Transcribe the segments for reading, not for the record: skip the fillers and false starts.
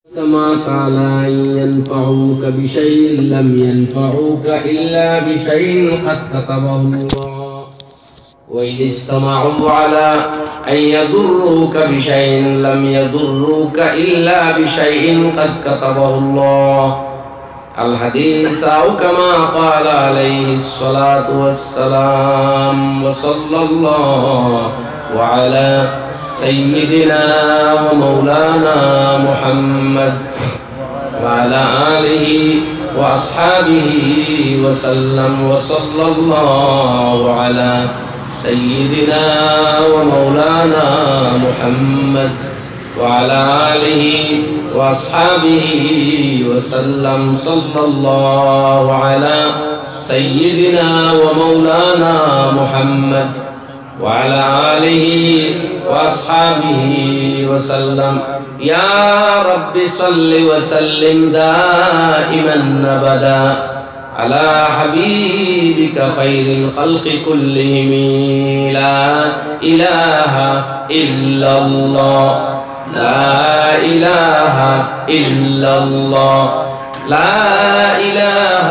سمعت على أن ينفعوك بشيء لم ينفعوك إلا بشيء قد كتبه الله وإن استمعوا على أن يضروك بشيء لم يضروك إلا بشيء قد كتبه الله الحديث أو كما قال عليه الصلاة والسلام وصلى الله وعلى سيدنا ومولانا محمد وعلى آله وأصحابه وسلم وصلى الله على سيدنا ومولانا محمد وعلى آله وأصحابه وسلم صلى الله على سيدنا ومولانا محمد وعلى آله وأصحابه وسلم يا رب صل وسلم دائما أبدا على حبيبك خير الخلق كلهم لا إله إلا الله لا إله إلا الله لا إله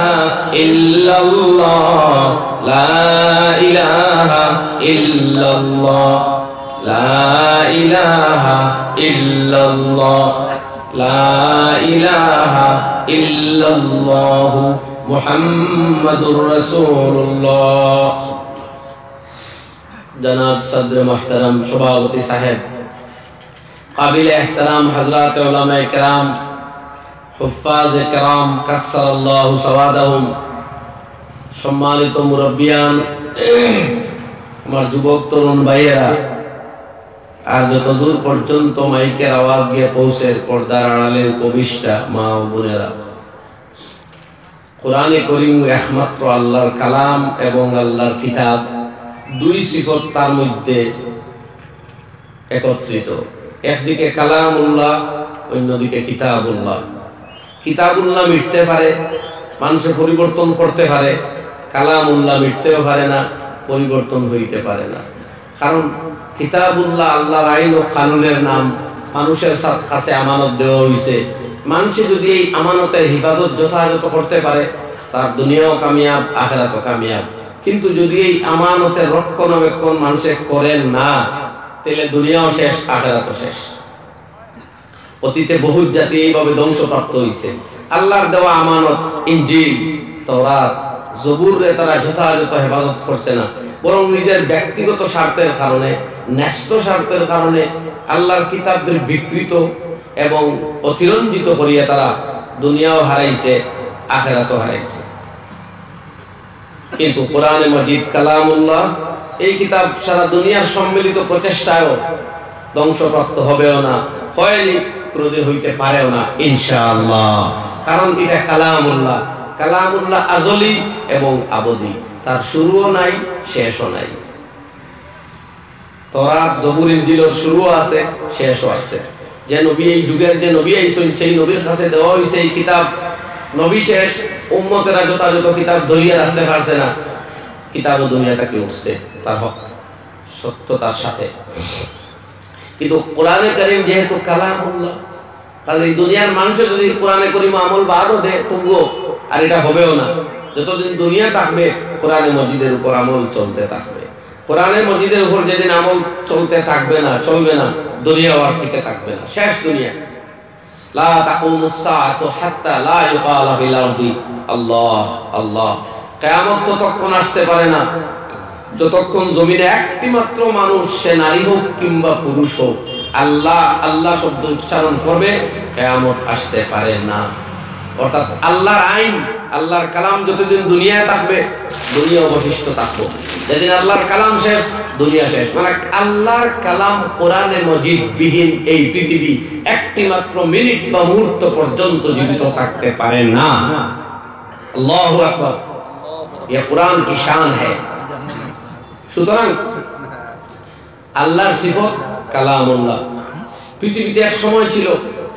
إلا الله لا إله إلا الله لا إله إلا الله لا إله إلا الله محمد رسول الله जनाब सदर मोहतरम सभापति साहेब काबिल एहतराम हजरात उलमा किराम हुफ्फाज किराम कस्सरल्लाहु सवादहुम सम्मानित मुरब्बियान আমার যুবক তরুণ ভাইয়েরা আর যতদূর পর্যন্ত মাইকের আওয়াজ গিয়ে পৌঁছে পর্দার আড়ালে উপবিষ্টা মা ও বোনেরা কোরআনে কারীম একমাত্র আল্লাহর কালাম এবং আল্লাহর কিতাব দুই সিফত তার মধ্যে একত্রিত একদিকে কালামুল্লাহ অন্যদিকে কিতাবুল্লাহ কিতাবুল্লাহ মিটতে পারে মানুষে পরিবর্তন করতে পারে কালামুল্লাহ মিটতেও পারে না পরিবর্তন হইতে পারে না কারণ কিতাবুল্লাহ আল্লাহর আইন ও কানুনের নাম মানুষের কাছে আমানত দেওয়া হয়েছে মানুষে যদি এই আমানতের হিফাজত যথাযথ করতে পারে তার দুনিয়াও কামিয়াব আখিরাতও কামিয়াব কিন্তু যদি এই আমানতের রক্ষণাবেক্ষণ মানুষে করেন না তাহলে দুনিয়াও শেষ আখিরাতও শেষ অতীতে বহু জাতি এইভাবে ধ্বংসপ্রাপ্ত হয়েছে আল্লাহর দেওয়া আমানত ইনজিল তাওরাত জবুরে তারা যথাযথ হেফাজত করছে না বরং নিজের ব্যক্তিগত স্বার্থের কারণে ন্যস্ত স্বার্থের কারণে আল্লাহর কিতাবের বিকৃত এবং অতিরঞ্জিত করিয়া তারা দুনিয়াও হারাইছে আখিরাতও হারাইছে কিন্তু কোরআনে মাজিদ কালামুল্লাহ এই কিতাব সারা দুনিয়ার সম্মিলিত প্রচেষ্টায়ও ধ্বংসপ্রাপ্ত হবেও না হয়নি কোনদিন হইতে পারেও না ইনশাআল্লাহ কারণ এটা কালামুল্লাহ কালামুল্লাহ আজলি এবং আবদি তার শুরুও নাই শেষও নাই তাওরাত জবুর ইনজিলের শুরুও আছে শেষও আছে যে নবী এই যুগের যে নবী আইছেন সেই নবীর কাছে দেওয়া হইছে এই কিতাব নবী শেষ উম্মতেরা যথাযথ কিতাব ধরিয়ে রাখতে পারছে না কিতাব দুনিয়াটাকে উঠছে তার হক সত্যতার সাথে কিন্তু কোরআনে কারীম যেহেতু কালামুল্লাহ তাহলে এই দুনিয়ার মানুষের যদি কোরআনে কারীম আমল বাদও দেয় তবুও আর এটা হবেও না যতদিন দুনিয়া থাকবে কোরআনে মাজিদের উপর আমল চলতে থাকবে কোরআনে মাজিদের উপর যেদিন আমল চলতে থাকবে না চলবে না দুনিয়াও আর টিকে থাকবে না শেষ দুনিয়া লা তাকুমুস সাআতু হাত্তা লা ইউকালা ফিল আরদি আল্লাহ আল্লাহ কিয়ামত ততক্ষণ আসতে পারে না যতক্ষণ জমিনে একটি মাত্র মানুষ সে নারী হোক কিংবা পুরুষ হোক আল্লাহ আল্লাহ শব্দ উচ্চারণ করবে কিয়ামত আসতে পারে না অর্থাৎ আল্লাহর আইন আল্লাহর কালাম যতদিন দুনিয়ায় থাকবে দুনিয়া অবশিষ্ট থাকবে যেদিন আল্লাহর কালাম শেষ দুনিয়া শেষ মানে আল্লাহর কালাম কোরআনে মাজিদ বিহীন এই পৃথিবী একটি মাত্র মিনিট বা মুহূর্ত পর্যন্ত জীবিত থাকতে পারে না আল্লাহু আকবার ये कुरान की शान है সুতরাং আল্লাহর সিফত কালামুল্লাহ পৃথিবীতে এক সময় ছিল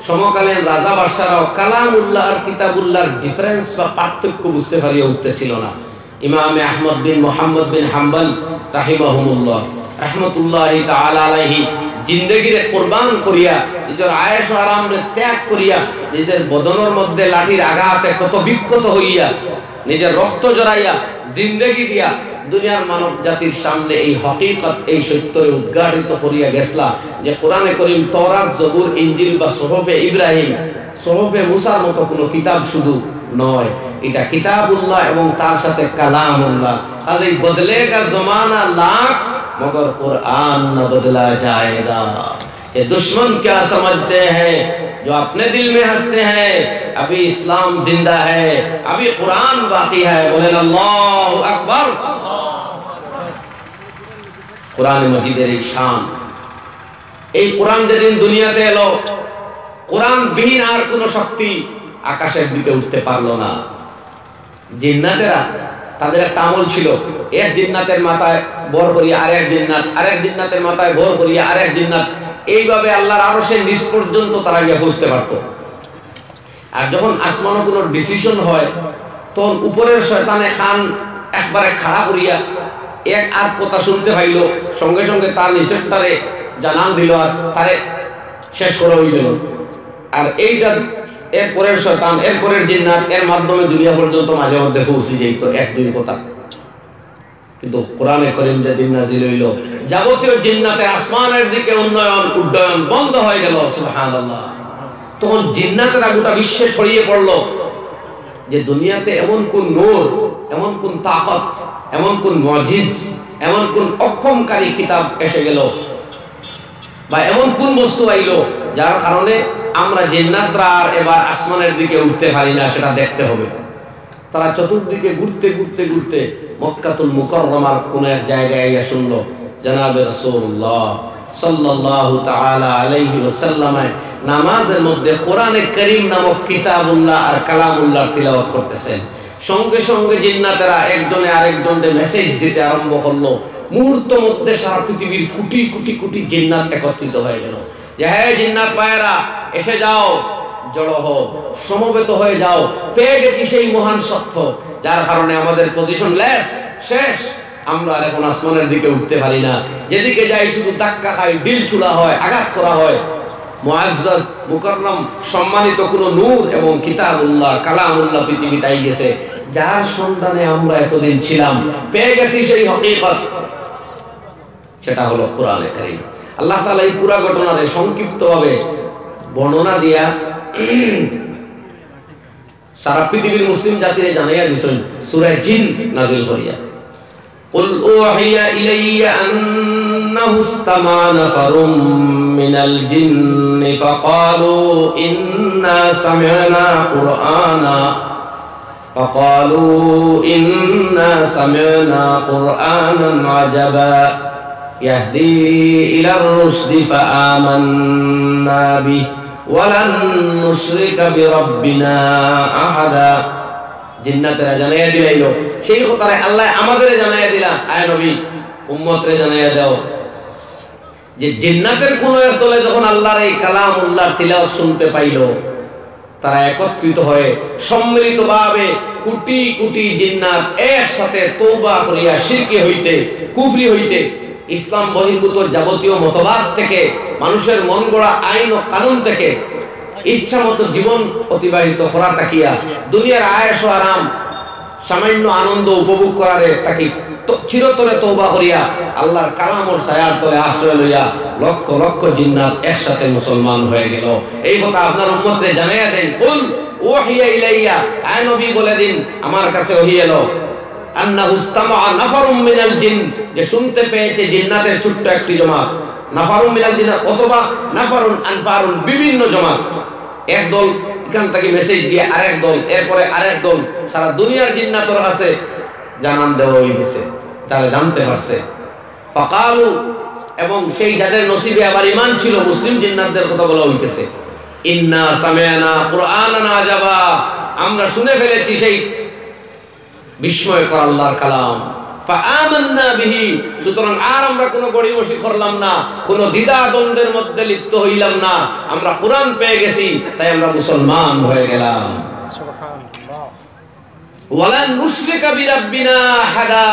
সমকালীন রাজা বাদশাহরাও কালামুল্লাহ আর কিতাবুল্লাহর ডিফারেন্স বা পার্থক্য বুঝতে পারিয়া উঠতেছিল না ইমাম আহমদ বিন মুহাম্মদ বিন হাম্বল রাহিমাহুমুল্লাহ রাহমাতুল্লাহি তাআলা আলাইহি জিন্দেগিরে কোরবান করিয়া নিজের আয়েশ আরামরে ত্যাগ করিয়া নিজের বদনের মধ্যে লাঠির আঘাতে কত বিক্ষত হইয়া নিজের রক্ত জড়াইয়া জিন্দেগি দিয়া দুনিয়ার মানব জাতির সামনে এই হকিকত এই সত্যরে উদ্ঘাটিত করিয়া গেছলা যে কোরআনে করিম তওরাত জবুর ইনজিল বা সুহফে ইব্রাহিম সুহফে মুসার মতো কোনো কিতাব শুধু নয়, এটা কিতাবুল্লাহ এবং তার সাথে কালামুল্লাহ। তাহলে বদলেগা জমানা লাখ मगर कुरान न बदला जाएगा। ये दुश्मन क्या समझते हैं जो अपने दिल में हंसते हैं, अभी इस्लाम जिंदा है, अभी कुरान बाकी है। बोले अल्लाहु अकबर। कुरान मजीदेर शान, এই কোরআন যেদিন দুনিয়াতে এলো, কোরআন বিহীন আর কোন শক্তি আকাশের দিকে উঠতে পারলো না। জিন্নাতেরা তাদের একটা আমল ছিল, এক জিন্নাতের মাথায় বর করিয়া আরেক জিন্নাত, আরেক জিন্নাতের মাথায় বর করিয়া আরেক জিন্নাত, এইভাবে আল্লাহর আরশের নিচ পর্যন্ত তারা গিয়ে বুঝতে পারত। আর যখন আসমানে কোনো ডিসিশন হয় তখন উপরের শয়তানে খান একবারে খাড়া করিয়া এক আধ কথা শুনতে পাইল, সঙ্গে সঙ্গে তার নিচের তারে জানান দিল আর তারে শেষ করে হয়ে গেল। আর এইটা এরপরের শয়তান, এরপরের জিন্নাত, এর মাধ্যমে দুনিয়া পর্যন্ত মাঝে মধ্যে পৌঁছে যেত এক দুই কথা। কিন্তু কোরআনে করিম যেদিন নাযিল হইল, যাবতীয় জিন্নাতে আসমানের দিকে উড্ডয়ন বন্ধ হয়ে গেল। সুবহানাল্লাহ। তখন জিন্নাতেরা গোটা বিশ্বে ছড়িয়ে পড়লো যে দুনিয়াতে এমন কোন নূর, এমন কোন তাকত, এমন কোন মুজিজ, এমন কোন অক্ষমকারী কিতাব এসে গেল বা এমন কোন বস্তু আইলো যার কারণে আমরা জিন্নাতরা আর এবার আসমানের দিকে উঠতে পারি না, সেটা দেখতে হবে। তারা চতুর্দিকে ঘুরতে ঘুরতে ঘুরতে মক্কাতুল মুকাররমার কোন এক জায়গায় এসে শুনলো জনাবে রাসূলুল্লাহ সাল্লাল্লাহু তাআলা আলাইহি ওয়াসাল্লাম নামাজের মধ্যে কোরআনে কারীম নামক কিতাবুল্লাহ আর কালামুল্লাহ তিলাওয়াত করতেছেন। সঙ্গে সঙ্গে জিন্নাতেরা একজনে আরেকজনকে মেসেজ দিতে আরম্ভ করলো। মুহূর্ত মধ্যে সারা পৃথিবীর কোটি কোটি কোটি জিন্নাত একত্রিত হয়ে গেল যে হ্যাঁ জিন্নাত ভাইয়েরা এসে যাও, জড়ো হও, সমবেত হয়ে যাও, পেয়ে গেছি সেই মহান সত্য যার কারণে আমাদের পজিশন লেস, শেষ। আমরা আর এখন আসমানের দিকে উঠতে পারি না, যেদিকে যাই শুধু ধাক্কা খাই, ডিল ছুড়া হয়, আঘাত করা হয়। মুআজ্জাজ মুকাররম সম্মানিত কোন নূর এবং কিতাবুল্লাহ কালামুল্লাহ পৃথিবীতে গেছে, যার সন্ধানে আমরা এতদিন ছিলাম, পেয়ে গেছি সেই হকিকত, সেটা হলো কোরআনে কারীম। আল্লাহ তাআলা এই পুরো ঘটনারে সংক্ষিপ্তভাবে বর্ণনা দিয়া সারা পৃথিবীর মুসলিম জাতিরে জানাইয়া দিয়েছেন সূরা জিন নাযিল করিয়া। কুল উহিয়া ইলাইয়া আন্নাহু ইসতামা নাফারুম মিনাল জিন্নি ফাকালু ইন্না সামি'না কুরআনান আজাবা ইয়াহদি ইলার রুশদি ফাআমান্না বিহি ওয়ালান নুশরিকা বিরাব্বিনা আহাদা। জিন্নাতেরা জানাইয়া দিলাইল সেই কথারে আল্লাহ আমাদের জানাইয়া দিলা, আয় নবী উম্মতরে জানাইয়া দাও যে জিন্নাতের কোন এক দলে যখন আল্লাহর এই কালামুল্লাহর তিলাওয়াত শুনতে পাইল, তারা একত্রিত হয়ে সম্মিলিতভাবে কোটি কোটি জিন্নাত একসাথে তওবা করিয়া শিরকি হইতে, কুফরি হইতে, ইসলাম বহির্ভূত যাবতীয় মতবাদ থেকে, মানুষের মন গড়া আইন ও কানুন থেকে ইচ্ছা মতো জীবন অতিবাহিত করা তাকিয়া দুনিয়ার আয়েশ ও আরাম সামান্য আনন্দ উপভোগ করারে তাকে চিরতরে তওবা করিয়া আল্লাহর কালামর ছায়ার তলে আশ্রয় লইয়া লক্ষ লক্ষ জিন্নাত একসাথে মুসলমান হয়ে গেল। এই কথা আপনার উম্মতকে জানাইয়া দেন। কুল ওহিয়া ইলাইয়া, আয় নবী বলে দিন আমার কাছে ওহী এলো, আন্নাহু ইসতামা নাফারুম মিনাল জিন, যে শুনতে পেয়েছে জিন্নাতের ছোট্ট একটি জমাত, নাফারুম মিনাল জিন অথবা নাফারুন আনফারুন বিভিন্ন জমাত, এক দল এখান থেকে মেসেজ দিয়ে আরেক দল, এরপরে আরেক দল, সারা দুনিয়ার জিন্নাতের কাছে জানান দেওয়া হয়ে গেছে, তারা জানতে পারছে। ফাকালু, এবং সেই যাদের নসিবে আবার ঈমান ছিল মুসলিম জিন্নাতদের কথা বলা হইতেছে, ইন্না সামি'না কুরআনান আজাবা, আমরা শুনে ফেলেছি সেই বিস্ময়কর আল্লাহর কালাম। ফাআমান্না বিহি, সুতরাং আর আমরা কোনো গড়িমসি করলাম না, কোনো দ্বিধা দ্বন্দ্বের মধ্যে লিপ্ত হইলাম না, আমরা কোরআন পেয়ে গেছি তাই আমরা মুসলমান হয়ে গেলাম। সুবহানাল্লাহ। ওয়ালান নুশরিকা বিরাব্বিনা আহাদা,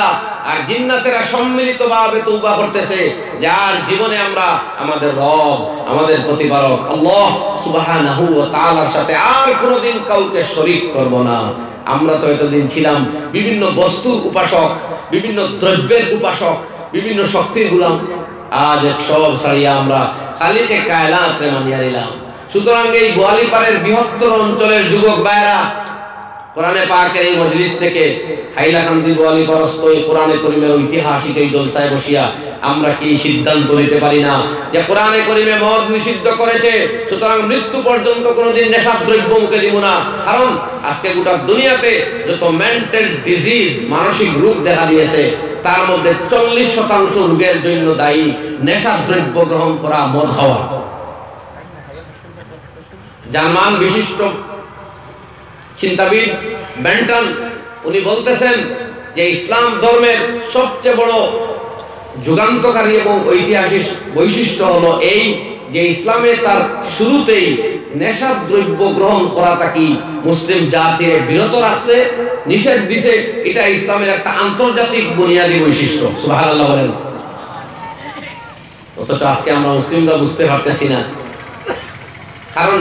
আর জিন্নাতেরা সম্মিলিতভাবে তওবা করতেছে যে আর জীবনে আমরা আমাদের রব, আমাদের প্রতিপালক আল্লাহ সুবহানাহু ওয়া তাআলার সাথে আর কোনোদিন কাউকে শরীক করব না। আমরা তো এতদিন ছিলাম বিভিন্ন বস্তুর উপাসক, বিভিন্ন দ্রব্যের উপাসক, বিভিন্ন শক্তির গোলাম। আজ সব ছাড়িয়ে আমরা খালিকে কায়নাতকে মানিয়ে নিলাম। সুতরাং এই গোয়ালিপাড়ের বৃহত্তর অঞ্চলের যুবক ভাইরা কোরআনে পাকের এই মজলিস থেকে হাইলাকান্দি গোয়ালিপাড়স্থ এই কোরআনে করিমের ঐতিহাসিক এই জলসায় বসিয়া আমরা কি সিদ্ধান্ত নিতে পারি না যে কোরআনে করিমে মদ নিষিদ্ধ করেছে, সুতরাং মৃত্যু পর্যন্ত কোনোদিন নেশার দ্রব্য মুখে দিব না। কারণ আজকে গোটা দুনিয়াতে যত মেন্টাল ডিজিজ, মানসিক রোগ দেখা দিয়েছে, তার মধ্যে 40% রোগের জন্য দায়ী নেশার দ্রব্য গ্রহণ করা, মদ খাওয়া। জার্মান বিশিষ্ট চিন্তাবিদ বেন্টন উনি বলতেছেন যে ইসলাম ধর্মের সবচেয়ে বড় যুগান্তকারী এবং ঐতিহাসিক বৈশিষ্ট্য হলো এই যে ইসলামে তার শুরুতেই নেশার দ্রব্য গ্রহণ করাটা কি মুসলিম জাতির বিরত রাখছে, নিষেধ দিছে। এটা ইসলামের একটা আন্তর্জাতিক বুনিয়াদী বৈশিষ্ট্য। সুবহানাল্লাহ বলেন। অথচ আজকে আমরা মুসলিমরা বুঝতে পারতেছি না। কারণ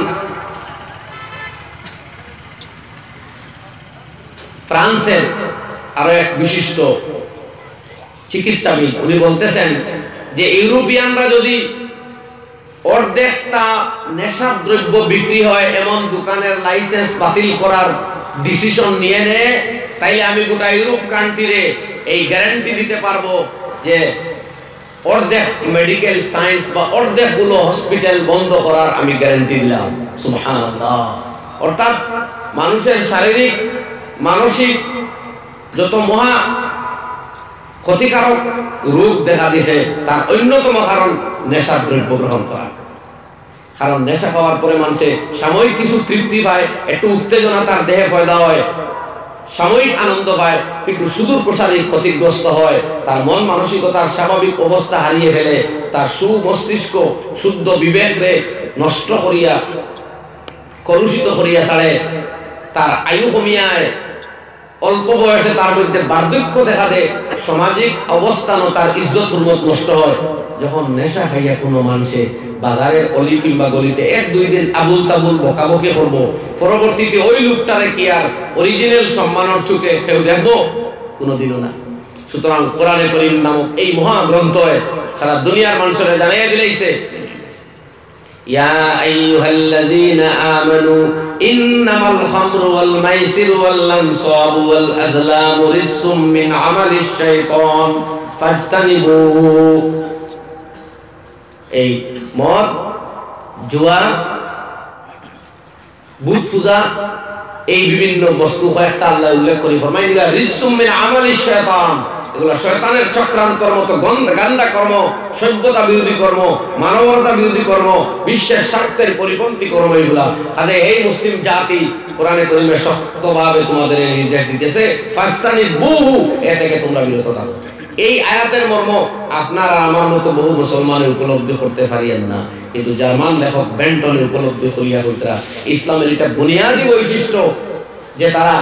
ফ্রান্সের আরো এক বিশিষ্ট চিকিৎসাবিদ উনি বলতেছেন যে ইউরোপিয়ানরা যদি অর্ধেকটা নেশার দ্রব্য বিক্রি হয় এমন দোকানের লাইসেন্স বাতিল করার ডিসিশন নিয়ে নেয়, তাইলে আমি গোটা ইউরোপ কান্ট্রিরে এই গ্যারান্টি দিতে পারবো যে অর্ধেক মেডিকেল সায়েন্স বা অর্ধেকগুলো হসপিটাল বন্ধ করার আমি গ্যারান্টি দিলাম। সুবহানাল্লাহ। অর্থাৎ মানুষের শারীরিক মানসিক যত মহা ক্ষতিকারক রোগ দেখা দিছে তার অন্যতম কারণ নেশার দ্রব্য গ্রহণ করা। কারণ নেশা খাওয়ার পরে মানুষে সাময়িক কিছু তৃপ্তি পায়, একটু উত্তেজনা তার দেহে পয়দা হয়, সাময়িক আনন্দ পায়, কিন্তু সুদূর প্রসারী ক্ষতিগ্রস্ত হয়, তার মন মানসিকতার স্বাভাবিক অবস্থা হারিয়ে ফেলে, তার সুমস্তিষ্ক শুদ্ধ বিবেকরে নষ্ট করিয়া কলুষিত করিয়া ছাড়ে, তার আয়ু কমিয়ায়, অল্প বয়সে তার মধ্যে বার্ধক্য দেখা দেয়, সামাজিক অবস্থানও তার ইজ্জত হুরমত নষ্ট হয়। যখন নেশা খাইয়া কোনো মানুষে বাজারের অলি কিংবা গলিতে 1-2 দিন আবুল তাবুল বকাবকি করবো, পরবর্তীতে ওই লোকটারে কি আর অরিজিনাল সম্মানের চোখে কেউ দেখবো? কোনোদিনও না। সুতরাং কোরআনে করিম নামক এই মহাগ্রন্থ সারা দুনিয়ার মানুষেরা জানাইয়া দিলেইছে, ইয়া আইয়ুহাল্লাযীনা আমানু ইন্নামাল খামরু ওয়াল মাইসিরু ওয়াল আনসাবু ওয়াল আজলামু রিজসুম মিন আমালিশ শাইতান ফাজতানিবুহু। এই মদ, জুয়া, বুত পূজা, এই বিভিন্ন বস্তু কয়েকটা আল্লাহ উল্লেখ করে ফরমায় দিলা রিজসুম মিন আমালিশ শাইতান, এগুলো শয়তানের চক্রান্তর মতো গান্দা কর্ম, সভ্যতা বিরোধী কর্ম, মানবতা বিরোধী কর্ম, বিশ্বের স্বার্থের পরিপন্থী কর্ম এগুলা। আরে এই মুসলিম জাতি কোরআনে করিমে শক্তভাবে তোমাদের নির্দেশ দিতেছে, ফাস্তানিবুহু, এ থেকে তোমরা বিরত থাকো। এই আয়াতের মর্ম আপনার আর আমার মতো বহু মুসলমানে উপলব্ধি করতে পারিয়েন না, কিন্তু জার্মান লেখক বেন্টনে উপলব্ধি করিয়া হইতরা ইসলামের এটা বুনিয়াদী বৈশিষ্ট্য যে তারা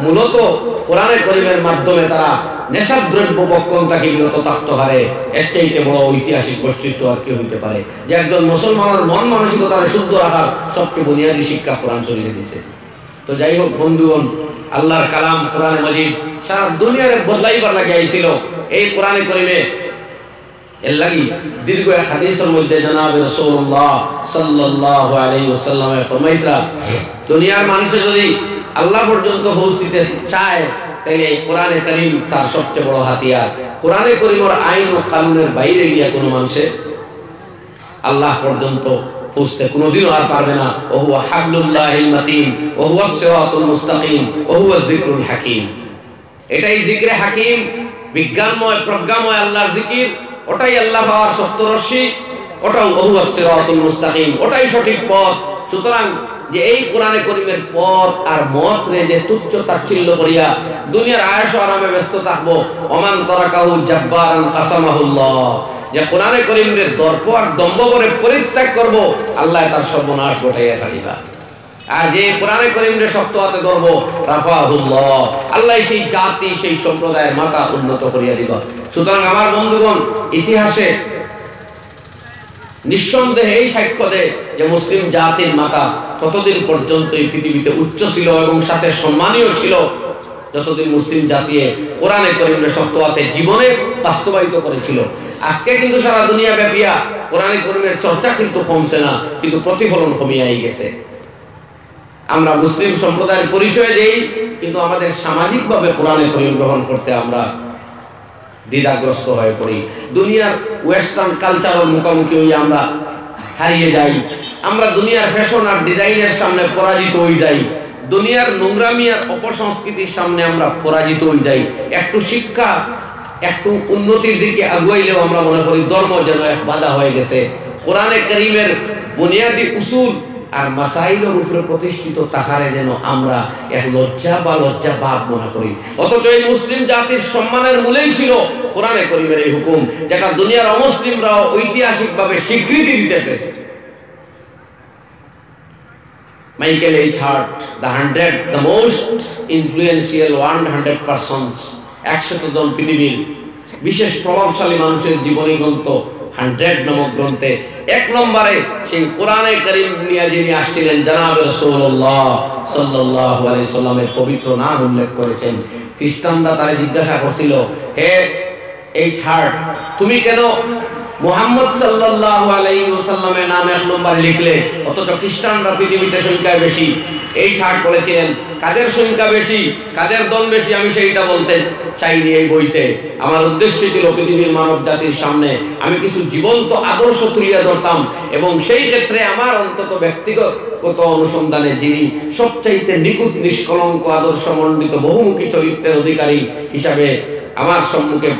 মূলত কোরআনে করিমের মাধ্যমে তারা নেশার দ্রব্য বক্ষণটাকে বিরত থাকতে পারে। এর চাইতে বড় ঐতিহাসিক বৈশিষ্ট্য আর কি হইতে পারে যে একজন মুসলমানের মন মানসিকতার শুদ্ধ রাখার সবচেয়ে বুনিয়াদী শিক্ষা কোরআন শরীফে দিছে। তো যাই হোক বন্ধুগণ, আল্লাহর কালাম কোরআন মাজিদ সারা দুনিয়ার বদলাইবার লাগে আইছিল এই কোরআনে করিমে। এর লাগি দীর্ঘ এক হাদিসের মধ্যে জনাবে রাসূলুল্লাহ সাল্লাল্লাহু আলাইহি ওয়াসাল্লামের ফরমাইতরা, দুনিয়ার মানুষে যদি আল্লাহ পর্যন্ত পৌঁছিতে চায় তাহলে কোরআনে কারীম তার সবচেয়ে বড় হাতিয়ার। কোরআনে কারীমের আইন ও কানুনের বাইরে গিয়া কোনো মানুষে আল্লাহ পর্যন্ত পৌঁছতে কোনোদিনও আর পারবে না। ও হুয়া হাবলুল্লাহিল মাতিন ও হুয়া সিরাতুল মুস্তাকিম ও হুয়া যিকরুল হাকিম। এটাই যিকরে হাকিম, বিজ্ঞানময় প্রজ্ঞাময় আল্লাহর জিকির, ওটাই আল্লাহ পাওয়ার শক্ত রশ্মি, ওটাও ও হুয়া সিরাতুল মুস্তাকিম, ওটাই সঠিক পথ। সুতরাং যে এই কোরআনে করিমের পথ আর মত রে যে তুচ্ছ তাচ্ছিল্য করিয়া দুনিয়ার আয়েশ আরামে ব্যস্ত থাকবো, ওমান তারাকাহু জাব্বারান কাসামাহুল্লাহ, যে কোরআনে করিমের দর্প আর দম্ভ করে পরিত্যাগ করব, আল্লাহ তার সর্বনাশ ঘটাইয়া ছাড়িবা। আর যে কোরআনে কারীমে শক্ত হাতে ধরব, রাফাহুল্লাহ, আল্লাহ সেই জাতি সেই সম্প্রদায়ের মাথা উন্নত করিয়া দিব। সুতরাং আমার বন্ধুগণ, ইতিহাসে নিঃসন্দেহে এই সাক্ষ্য দেয় যে মুসলিম জাতির মাথা ততদিন পর্যন্ত এই পৃথিবীতে উচ্চ ছিল এবং সাথে সম্মানীয় ছিল যতদিন মুসলিম জাতি কোরআনে কারীমে শক্ত হাতে জীবনে বাস্তবায়িত করেছিল। আজকে কিন্তু সারা দুনিয়া ব্যাপিয়া কোরআনে কারীমের চর্চা কিন্তু কমছে না, কিন্তু প্রতিফলন কমিয়াই গেছে। আমরা মুসলিম সম্প্রদায়ের পরিচয় দেই, কিন্তু আমাদের সামাজিকভাবে কোরআনে কারীম গ্রহণ করতে আমরা দ্বিধাগ্রস্ত হয়ে পড়ি। দুনিয়ার ওয়েস্টার্ন কালচারের মুখোমুখি হয়ে আমরা হারিয়ে যাই। আমরা দুনিয়ার ফ্যাশন আর ডিজাইনের সামনে পরাজিত হয়ে যাই। দুনিয়ার নোংরামি আর অপসংস্কৃতির সামনে আমরা পরাজিত হয়ে যাই। একটু শিক্ষা, একটু উন্নতির দিকে আগুয়াইলেও আমরা মনে করি ধর্ম যেন এক বাধা হয়ে গেছে। কোরআনে কারীমের বুনিয়াদি উসুল আর মাসাইলের উপরে প্রতিষ্ঠিত তাহারে যেন আমরা এক লজ্জা বা লজ্জা ভাব মনে করি। অথচ এই মুসলিম জাতির সম্মানের মূলেই ছিল কোরআনে কারীমের এই হুকুম, যেটা দুনিয়ার অমুসলিমরাও ঐতিহাসিকভাবে স্বীকৃতি দিতেছে। Michael H. Hart, the most influential 100 persons, 100 জন পৃথিবীর বিশেষ প্রভাবশালী মানুষের জীবনী গ্রন্থ 100 নামক গ্রন্থে 1 নম্বরে সেই কোরআনে কারীম নিয়ে যিনি আসছিলেন জনাব রাসূলুল্লাহ সাল্লাল্লাহু আলাইহি সাল্লামের পবিত্র নাম উল্লেখ করেছেন। খ্রিস্টানরা তারে জিজ্ঞাসা করছিল, হে এইচ হার্ট, তুমি কেন মুহাম্মদ সাল্লাল্লাহু আলাইহি ওয়াসাল্লামের নাম 1 নম্বরে লিখলে, অথচ খ্রিস্টানরা পৃথিবীতে সংখ্যায় বেশি? এইচ হার্ট বলেছিলেন, কাদের সংখ্যা বেশি, কাদের দল বেশি আমি সেইটা বলতে চাইনি এই বইতে। আমার উদ্দেশ্য ছিল পৃথিবীর মানব জাতির সামনে আমি কিছু জীবন্ত আদর্শ তুলিয়া ধরতাম, এবং সেই ক্ষেত্রে আমার অন্তত ব্যক্তিগত অনুসন্ধানে যিনি সবচাইতে নিখুঁত নিষ্কলঙ্ক আদর্শ মণ্ডিত বহুমুখী চরিত্রের অধিকারী হিসাবে আমার সম্মুখে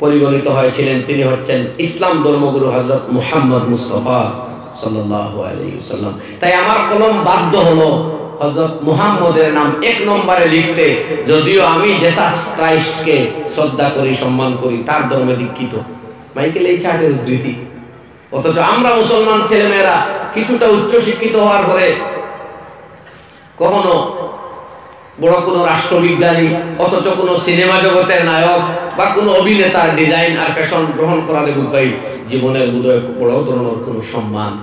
পরিগণিত হয়েছিলেন, তিনি হচ্ছেন ইসলাম ধর্মগুরু হযরত মুহাম্মদ মুস্তাফা সাল্লাল্লাহু আলাইহি ওয়াসাল্লাম। তাই আমার কলম বাধ্য হলো হযরত মুহাম্মদের নাম 1 নম্বরে লিখতে, যদিও আমি জেসাস ক্রাইস্টকে শ্রদ্ধা করি, সম্মান করি, তার ধর্মে দীক্ষিত। মাইকেল এইচ হার্টের উদ্ধৃতি। অথচ আমরা মুসলমান ছেলেমেয়েরা কিছুটা উচ্চ শিক্ষিত হওয়ার পরে কখনো বড় কোনো রাষ্ট্রবিজ্ঞানী, অথচ কোনো সিনেমা জগতের নায়ক বা কোনো অভিনেতার ডিজাইন আর ফ্যাশন গ্রহণ করার বুঝাই জীবনের বোধহয় বড় ধরনের কোনো সম্মান।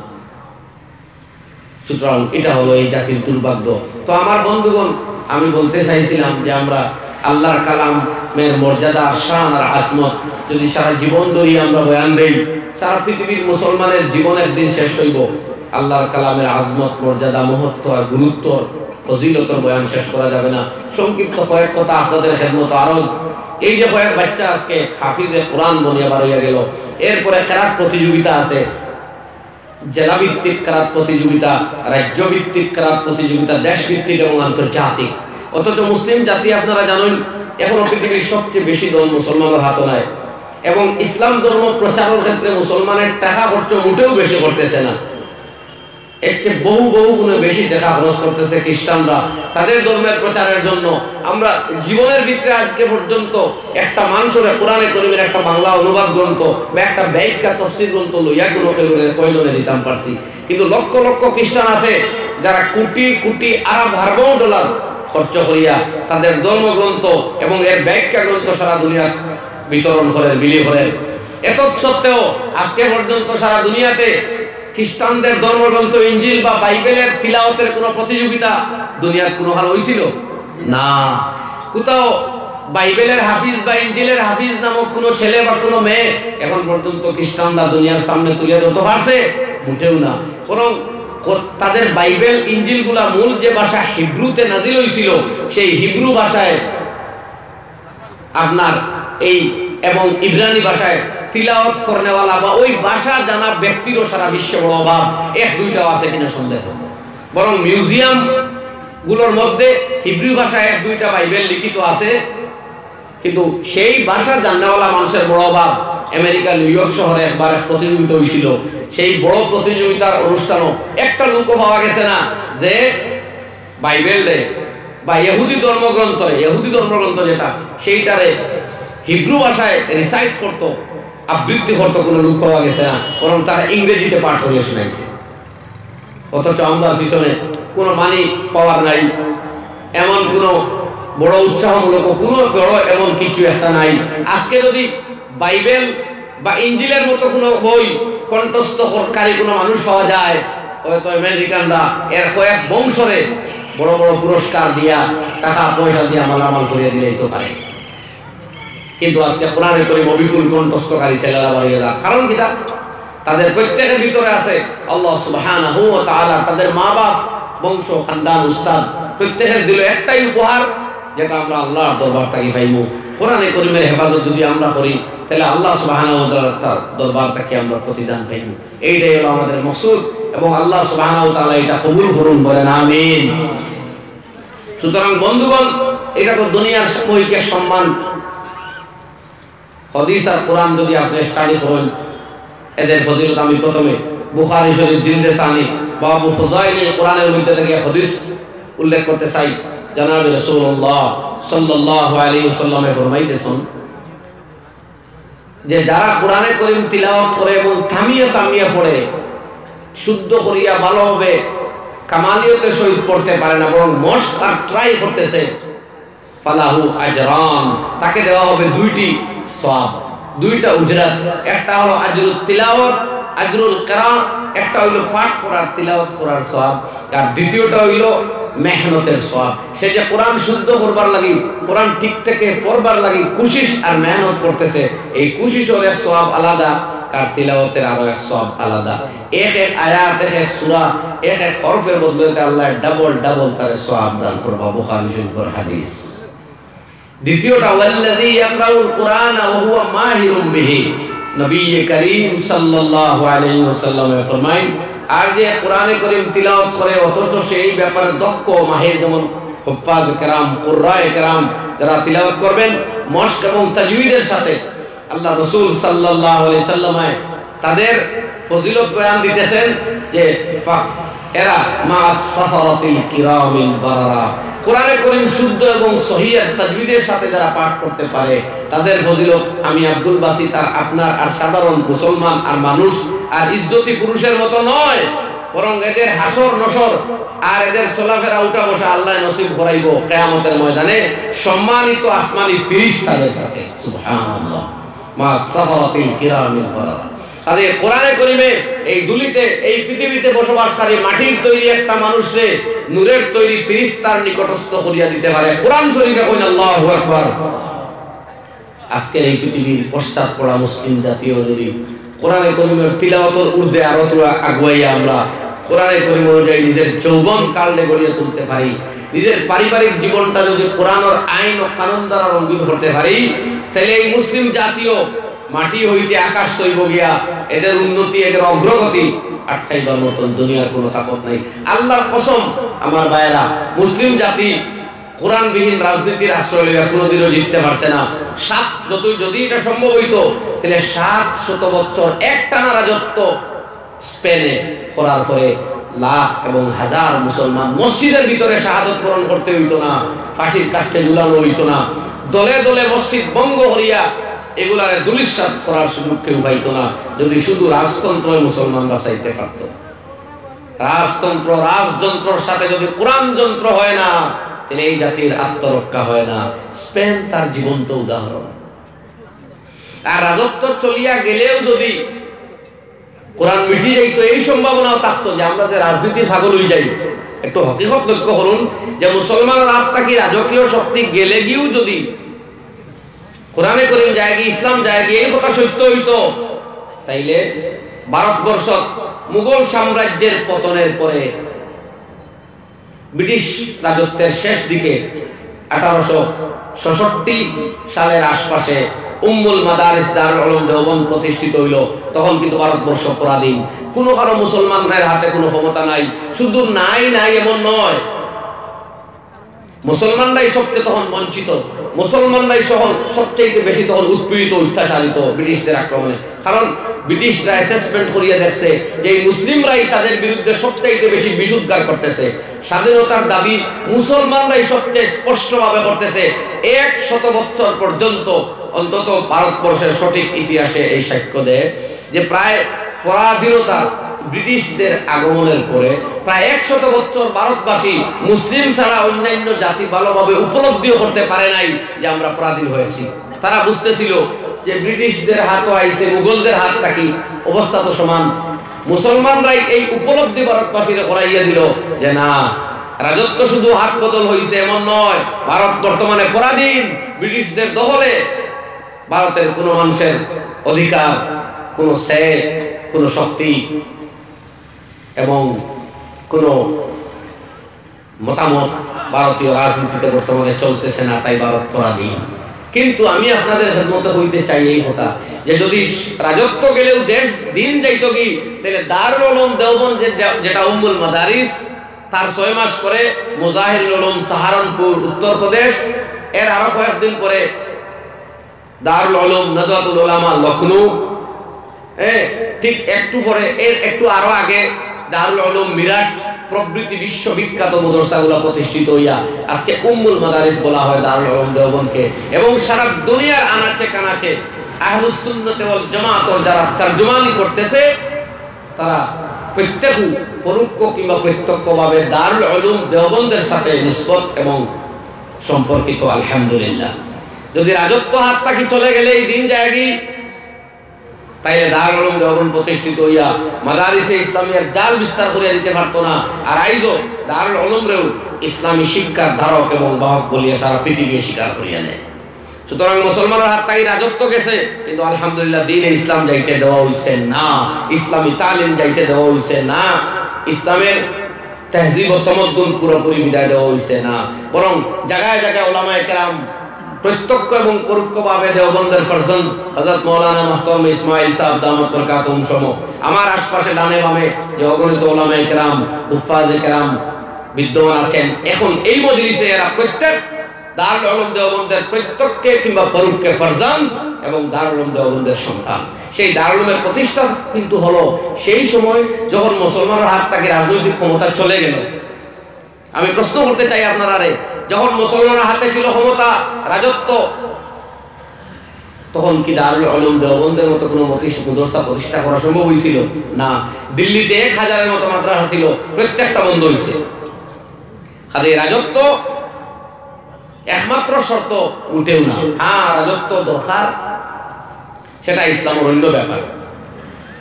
সুতরাং এটা হলো এই জাতির দুর্ভাগ্য। তো আমার বন্ধুগণ, আমি বলতে চাইছিলাম যে আমরা আল্লাহর কালামের মর্যাদা, শান আর আজমত যদি সারা জীবন ধরে আমরা বয়ান দেই, সারা পৃথিবীর মুসলমানের জীবন একদিন শেষ হইব। আল্লাহর কালামের আজমত, মর্যাদা, মহত্ব আর গুরুত্ব, ফজিলতর বয়ান শেষ করা যাবে না। সংক্ষিপ্ত কয়েক কথা আপনাদের খেদমত আরজ। এই যে কয়েক বাচ্চা আজকে হাফিজে কোরআন বনিয়া বার হইয়া গেল, এরপরে কেরাত প্রতিযোগিতা আছে, জেলা ভিত্তিক কেরাত প্রতিযোগিতা, রাজ্য ভিত্তিক কেরাত প্রতিযোগিতা, দেশ ভিত্তিক এবং আন্তর্জাতিক। অথচ মুসলিম জাতি আপনারা জানেন এখনো পৃথিবীর সবচেয়ে বেশি দল মুসলমানের হাতে নাই, এবং ইসলাম ধর্ম প্রচারের ক্ষেত্রে মুসলমানের টাকা খরচ মোটেও বেশি করতেছে না, এর চেয়ে বহু গুণে বেশি টাকা খরচ করতেছে খ্রিস্টানরা তাদের ধর্মের প্রচারের জন্য। আমরা জীবনের ভিতরে আজকে পর্যন্ত একটা মানুষের কোরআনে কারীমের একটা বাংলা অনুবাদ গ্রন্থ বা একটা ব্যাখ্যা তফসির গ্রন্থ লইয়া কোনো প্রয়োজনে দিতাম পারছি, কিন্তু লক্ষ লক্ষ খ্রিস্টান আছে যারা কোটি কোটি আরব হারবো ডলার খরচ করিয়া তাদের ধর্মগ্রন্থ এবং এর ব্যাখ্যা গ্রন্থ সারা দুনিয়া বিতরণ করেন, বিলি করেন। এত সত্ত্বেও আজকে পর্যন্ত সারা দুনিয়াতে খ্রিস্টানদের ধর্মগ্রন্থ ইঞ্জিল বা বাইবেলের তিলাওয়াতের কোনো প্রতিযোগিতা দুনিয়ার কোনো হাল হয়েছিল না। কোথাও বাইবেলের হাফিজ বা ইঞ্জিলের হাফিজ নামক কোনো ছেলে বা কোনো মেয়ে এখন পর্যন্ত খ্রিস্টানরা দুনিয়ার সামনে তুলে ধরতে পারছে? মোটেও না। বরং তাদের বাইবেল ইঞ্জিলগুলা মূল যে ভাষা হিব্রুতে নাজিল হয়েছিল, সেই হিব্রু ভাষায় আপনার এই এবং ইব্রানি ভাষায় তিলাওয়াত করনেওয়ালা বা ওই ভাষা জানা ব্যক্তিরও সারা বিশ্বে বড় অভাব। 1-2টাও আছে কিনা সন্দেহ। বরং মিউজিয়াম গুলোর মধ্যে হিব্রু ভাষায় 1-2টা বাইবেল লিখিত আছে, কিন্তু সেই ভাষা জানাওয়ালা মানুষের বড় অভাব। আমেরিকা নিউ ইয়র্ক শহরে একবার এক প্রতিযোগিতা হয়েছিল, সেই বড় প্রতিযোগিতার অনুষ্ঠানও একটা লোকও পাওয়া গেছে না যে বাইবেলে বা ইহুদি ধর্মগ্রন্থ যেটা সেইটারে হিব্রু ভাষায় রিসাইট করতো, আবৃত্তি করতো, কোনো লোক পাওয়া গেছে না। বরং তারা ইংরেজিতে পাঠ করিয়ে শোনাইছে। অথচ আমরা পিছনে কোনো মানি পাওয়ার নাই, এমন কোনো বড় উৎসাহমূলক কোনো বড় এমন কিছু একটা নাই। আজকে যদি বাইবেল বা ইঞ্জিলের মতো কোনো বই কণ্ঠস্থকারী কোনো মানুষ পাওয়া যায়, হয়তো আমেরিকানরা এর কয়েক বংশরে বড় বড় পুরস্কার দিয়া টাকা পয়সা দিয়া মালামাল করিয়ে দিলেই তো পারে। কিন্তু আজকে কোরআনে করিম অবিপুল কণ্ঠস্থকারী ছেলেরা বাড়িয়েরা, কারণ কিটা তাদের প্রত্যেকের ভিতরে আছে আল্লাহ সুবহানাহু ওয়া তাআলা তাদের মা বাপ বংশ খানদান উস্তাদ প্রত্যেকের দিল একটাই উপহার, যেটা আমরা আল্লাহর দরবার থেকে পাইব। কোরআনে করিমের হেফাজত যদি আমরা করি তাহলে আল্লাহ সুবহানাহু ওয়া তাআলার দরবার থেকে আমরা প্রতিদান পাইব। এইটাই হলো আমাদের মকসুদ এবং আল্লাহ সুবহানাহু ওয়া তাআলা এটা কবুল করুন, বলেন আমিন। সুতরাং বন্ধুগণ, এটা তো দুনিয়ার সাময়িক সম্মান। হাদিস আর কোরআন যদি আপনি স্টাডি করেন, এদের ফজিলত আমি প্রথমে বুখারী শরীফ জিলদে সানি বাবু ফজাইলে কোরআনের মধ্যে থেকে হাদিস উল্লেখ করতে চাই। জনাব রাসূলুল্লাহ সাল্লাল্লাহু আলাইহি ওয়াসাল্লাম ফরমাইতেছেন যে যারা কোরআনে করিম তিলাওয়াত করে এবং থামিয়ে থামিয়ে পড়ে, শুদ্ধ করিয়া ভালোভাবে কামালিয়তের সহিত পড়তে পারে না, বরং মশক আর ট্রাই করতেছে, ফালাহু আজরান, তাকে দেওয়া হবে দুইটি সওয়াব, দুইটা উজরাত। একটা হলো আজরুত তিলাওয়াত, আজরুল কিরাআত, একটা হইল পাঠ করার তিলাওয়াত করার সওয়াব, আর দ্বিতীয়টা হইল মেহনতের সওয়াব। সে যে কোরআন শুদ্ধ করবার লাগি, কোরআন ঠিক থেকে পড়বার লাগি কোশিশ আর মেহনত করতেছে, এই কোশিশের এক সওয়াব আলাদা, আর তিলাওয়াতের আরো এক সওয়াব আলাদা। এক এক আয়াত, এক এক সূরা, এক এক হরফের বদলে আল্লাহ ডাবল ডাবল তার সওয়াব দান করবে। বুখারী শরীফের হাদিস। দ্বিতীয়টা ওয়াল্লাযী ইয়াকরাউল কুরআন ওয়া হুয়া মাহিরুম বিহি, নবী করিম সাল্লাল্লাহু আলাইহি ওয়াসাল্লাম ফরমায়, আর যে কোরআনে করিম তিলাওয়াত করে অথচ সেই ব্যাপারে দক্ষ মাহির, যেমন হুফাজ কেরাম, কুররায়ে কেরাম যারা তিলাওয়াত করবেন মশক এবং তাজউইদের সাথে, আল্লাহ রাসূল সাল্লাল্লাহু আলাইহি সাল্লাম তাদের ফজিলত বয়ান দিতেছেন যে এরা মা'আস সাফারাতিল কিরামিল বারারা, কোরআনে করিম শুদ্ধ এবং সহিহ তাজউইদের সাথে যারা পাঠ করতে পারে তাদের ফজিলত আমি আব্দুল বাসিত আর আপনার আর সাধারণ মুসলমান আর মানুষ আর ইজ্জতি পুরুষের মতো নয়, বরং এদের হাসর নসর আর এদের চলাফেরা উঠা বসা আল্লাহ নসিব করাইব কিয়ামতের ময়দানে সম্মানিত আসমানি ফেরেশতাদের সাথে। সুবহানাল্লাহ, মা'আস সাফারাতিল কিরামিল বারারা। তাদের কোরআনে করিমে এই দুলিতে, এই পৃথিবীতে বসবাসকারী মাটির তৈরি একটা মানুষরে নূরের তৈরি ফেরেশতার নিকটস্থ করিয়া দিতে পারে। কোরআন শরীফে কইন আল্লাহু আকবার। আজকের এই পৃথিবীর পশ্চাৎ পড়া মুসলিম জাতীয় যদি কোরআনে করিমের তিলাওয়াতের ঊর্ধ্বে আরো আগুয়াইয়া আমরা কোরআনে করিম অনুযায়ী নিজের যৌবন কালকে গড়িয়ে তুলতে পারি, নিজের পারিবারিক জীবনটা যদি কোরআনের আইন ও কানুন দ্বারা রঙিন করতে পারি, তাহলে এই মুসলিম জাতীয় মাটি হইতে আকাশ সইব গিয়া এদের উন্নতি, এদের অগ্রগতি আটকাইবার মতন দুনিয়ার কোনো তাকত নাই। আল্লাহর কসম আমার ভাইয়েরা, মুসলিম জাতি কোরআনবিহীন রাজনীতির আশ্রয় লইয়া কোনোদিনও জিততে পারছে না। যদি এটা সম্ভব হইতো তাহলে 700 বছর একটানা রাজত্ব স্পেনে করার পরে লাখ এবং হাজার মুসলমান মসজিদের ভিতরে শাহাদত বরণ করতে হইতো না, ফাঁসির কাষ্ঠে ঝুলানো হইতো না, দলে দলে মসজিদ ভঙ্গ করিয়া এগুলারে দুলিশাত করার সুযোগ কেউ পাইতো না, যদি শুধু রাজতন্ত্র মুসলমানরা চাইতে পারত। রাজতন্ত্র রাজযন্ত্রের সাথে যদি কোরআন যন্ত্র হয় না, তাহলে এই জাতির আত্মরক্ষা হয় না। স্পেন তার জীবন্ত উদাহরণ। আর রাজত্ব চলিয়া গেলেও যদি কোরআন মিটি যাইতো, এই সম্ভাবনাও থাকতো যে আমরা যে রাজনীতির ভাগল হয়ে যাই। একটু হকিকত লক্ষ্য করুন যে মুসলমানের আত্মা কি রাজকীয় শক্তি গেলে গিয়েও যদি কোরআনে করিম যায় গিয়ে, ইসলাম যায় গিয়ে এই কথা সত্য হইতো, তাইলে ভারতবর্ষ মুঘল সাম্রাজ্যের পতনের পরে ব্রিটিশ রাজত্বের শেষ দিকে 1866 সালের আশপাশে উম্মুল মাদারিস দারুল উলুম দেওবন্দ প্রতিষ্ঠিত হইল। তখন কিন্তু ভারতবর্ষ পরাধীন, কোনো কারো মুসলমানদের হাতে কোনো ক্ষমতা নাই। শুধু নাই নাই এমন নয়, মুসলমানরাই সবচেয়ে তখন বঞ্চিত, মুসলমানরাই সবচেয়ে বেশি তখন উৎপীড়িত, অত্যাচারিত ব্রিটিশদের আক্রমণে। কারণ ব্রিটিশরা অ্যাসেসমেন্ট করিয়া দেখছে যে এই মুসলিমরাই তাদের বিরুদ্ধে সবচেয়ে বেশি বিশুদ্ধার করতেছে। স্বাধীনতার দাবি মুসলমানরাই সবচেয়ে স্পষ্টভাবে করতেছে। 100 বছর পর্যন্ত অন্তত ভারতবর্ষের সঠিক ইতিহাসে এই সাক্ষ্য দেয় যে প্রায় পরাধীনতা ব্রিটিশদের আগমনের পরে প্রায় 100 বছর ভারতবাসী মুসলিম ছাড়া অন্যান্য জাতি ভালোভাবে উপলব্ধিও করতে পারে নাই যে আমরা পরাধীন হয়েছি। তারা বুঝতেছিল যে ব্রিটিশদের হাতও আইছে, মুঘলদের হাতটা কি, অবস্থা তো সমান। মুসলমানরাই এই উপলব্ধি ভারতবাসীরা করাইয়া দিল যে না, রাজত্ব শুধু হাত বদল হয়েছে এমন নয়, ভারত বর্তমানে পরাধীন, ব্রিটিশদের দখলে। ভারতের কোন মানুষের অধিকার, কোন কোন শক্তি এবং কোন মতামত ভারতীয় রাজনীতিতে বর্তমানে চলতেছে না, তাই ভারত পরাধীন। কিন্তু আমি আপনাদের খেদমতে হইতে চাই এই কথা যে যদি রাজত্ব গেলেও দেশ দিন যাইত কি, তাহলে দারুল উলুম দেওবন্দ যেটা উম্মুল মাদারিস, তার 6 মাস পরে মুজাহিদুল উলুম সাহারানপুর উত্তরপ্রদেশ, এর আরো কয়েকদিন পরে দারুল উলুম নাদওয়াতুল উলামা লখনউ, ঠিক একটু পরে, এর একটু আরো আগে দারুল উলুম মিরাট প্রভৃতি বিশ্ববিখ্যাত মাদ্রাসাগুলো প্রতিষ্ঠিত হইয়া আজকে উম্মুল মাদারিস বলা হয় দারুল উলুম দেওবন্দকে। এবং সারা দুনিয়ার আনাচে কানাচে আহলুস সুন্নাত ওয়াল জামাত যারা তরজমানি করতেছে, তারা প্রত্যেক পরোক্ষ কিংবা প্রত্যক্ষভাবে দারুল উলুম দেওবন্দের সাথে নিসবত এবং সম্পর্কিত। আলহামদুলিল্লাহ, যদি রাজত্ব হাত পাখি চলে গেলে এই দিন যায়গি, তাইলে দারুল উলুম দেওবন্দ প্রতিষ্ঠিত হইয়া মাদারিসে ইসলামিয়ার জাল বিস্তার করে দিতে পারতো না। আর আইজো দারুল উলুমরেও ইসলামী শিক্ষার ধারক এবং বাহক বলিয়া সারা পৃথিবী স্বীকার করিয়া নেয়। সুতরাং মুসলমানের হাত তাই রাজত্ব গেছে, কিন্তু আলহামদুলিল্লাহ দ্বীনে ইসলাম যাইতে দেওয়া হইছে না, ইসলামী তালিম যাইতে দেওয়া হইছে না, ইসলামের তাহজিব ও তামাদ্দুন পুরোপুরি বিদায় দেওয়া হইছে না। বরং জায়গায় জায়গায় উলামায়ে কেরাম প্রত্যক্ষ এবং পরোক্ষভাবে দেওবন্দের ফরজন্দ হযরত মাওলানা মুহতারাম ইসমাইল সাহেব দামাত বরকাতুহুম সহ আমার আশপাশে ডানে বামে যে অগণিত উলামায়ে কেরাম, হুফাজে কেরাম বিদ্যমান আছেন, এখন এই মজলিসে এরা প্রত্যেক দারুল উলুম দেওবন্দের প্রত্যক্ষে কিংবা পরোক্ষে ফরজন্দ এবং দারুল উলুম দেওবন্দের সন্তান। সেই দারুল উলুমের প্রতিষ্ঠা কিন্তু হলো সেই সময় যখন মুসলমানের হাত থেকে রাজনৈতিক ক্ষমতা চলে গেল। আমি প্রশ্ন করতে চাই আপনারা, যখন মুসলমানের হাতে ছিল ক্ষমতা, রাজত্ব, তখন কি দারুল উলুম দেওবন্দের মতো কোনো মাদ্রাসা প্রতিষ্ঠা করা সম্ভব হয়েছিল? না। দিল্লিতে 1000-এর মতো মাদ্রাসা ছিল, প্রত্যেকটা বন্ধ হয়েছে। খালি রাজত্ব একমাত্র শর্ত উঠেও না। হ্যাঁ, রাজত্ব দরকার, সেটা ইসলামের অন্য ব্যাপার,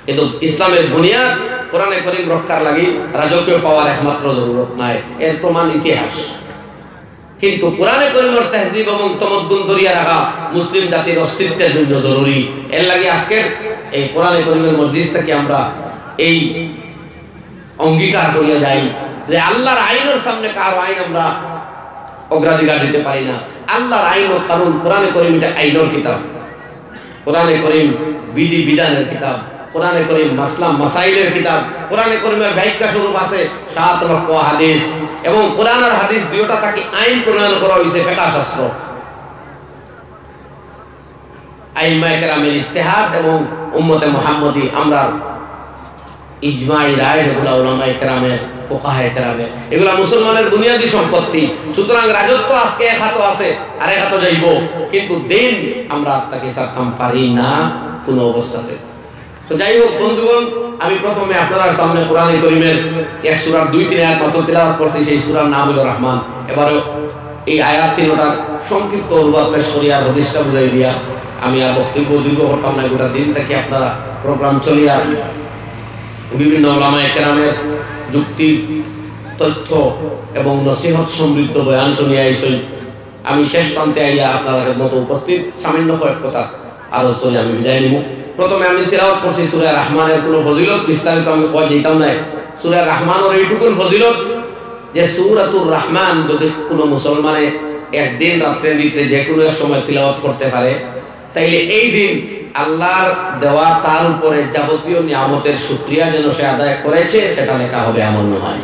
কিন্তু ইসলামের বুনিয়াদ কোরআনে কারীম রক্ষার লাগি রাজকীয় পাওয়ার একমাত্র জরুরত নাই, এর প্রমাণ ইতিহাস। কিন্তু কোরআনে কারীমের তাহজিব এবং তামাদ্দুন ধরিয়া রাখা মুসলিম জাতির অস্তিত্বের জন্য জরুরি। এর লাগি আজকের এই কোরআনে কারীমের মজলিস থেকে আমরা এই অঙ্গীকার করিয়া যাই যে আল্লাহর আইনের সামনে কারো আইন আমরা অগ্রাধিকার দিতে পারি না। আল্লাহর আইন ও কানুন, কোরআনে কারীম এটা আইনের কিতাব, কোরআনে কারীম বিধি বিধানের কিতাব, কোরআনে কারীম মাসলাম মাসাইলের কিতাব, কোরআনে কারীমের ব্যাখ্যা স্বরূপ আছে 7 লক্ষ হাদিস, এবং কোরআন আর হাদিস দুইটা তাকে আইন প্রণয়ন করা হয়েছে ফিকহ শাস্ত্র। আইম্মায়ে কেরামের ইজতিহাদ এবং উম্মতে মুহাম্মদী আমরা ইজমাই রায়, এগুলা উলামায়ে কেরামের, ফুকাহায়ে কেরামের, এগুলা মুসলমানের বুনিয়াদী সম্পত্তি। সুতরাং রাজত্ব আজকে এক হাতে আছে, আর এক হাতে যাইব, কিন্তু দিন আমরা তাকে ছাড়তাম পারি না কোন অবস্থাতে। তো যাই হোক বন্ধুগণ, আমি প্রথমে আপনার সামনে কোরআনে কারীমের এক সূরার 2-3 আয়াত মাত্র তেলাওয়াত করছি। সেই সূরার নাম হলো রহমান। এবারে এই আয়াত 3টার সংক্ষিপ্ত অনুবাদ পেশ করি আর হাদিসটা বুঝাই দিয়া আমি আর বক্তব্য দীর্ঘ করতাম না। গোটা দিন থেকে আপনারা প্রোগ্রাম চলিয়া বিভিন্ন উলামায়ে কেরামের যুক্তি, তথ্য এবং নসিহত সমৃদ্ধ বয়ান শুনিয়া আইসই। আমি শেষ প্রান্তে আইয়া আপনাদের মতো উপস্থিত, সামান্য কয়েক কথা আলোচনা আমি বিদায় নিব। প্রথমে আমি তেলাওয়াত করছি সূরা রহমানের কোনো ফজিলত, বিস্তারিত আমি কই যেতাম না। সূরা রহমানের এইটুকুন ফজিলত যে সূরাতুর রহমান যদি কোনো মুসলমানে একদিন রাত্রের ভিতরে যে কোনো সময় তেলাওয়াত করতে পারে, তাইলে এই দিন আল্লাহর দেওয়া তার উপরে যাবতীয় নিয়ামতের শুকরিয়া যেন সে আদায় করেছে, সেটা লেখা হবে আমল নামায়।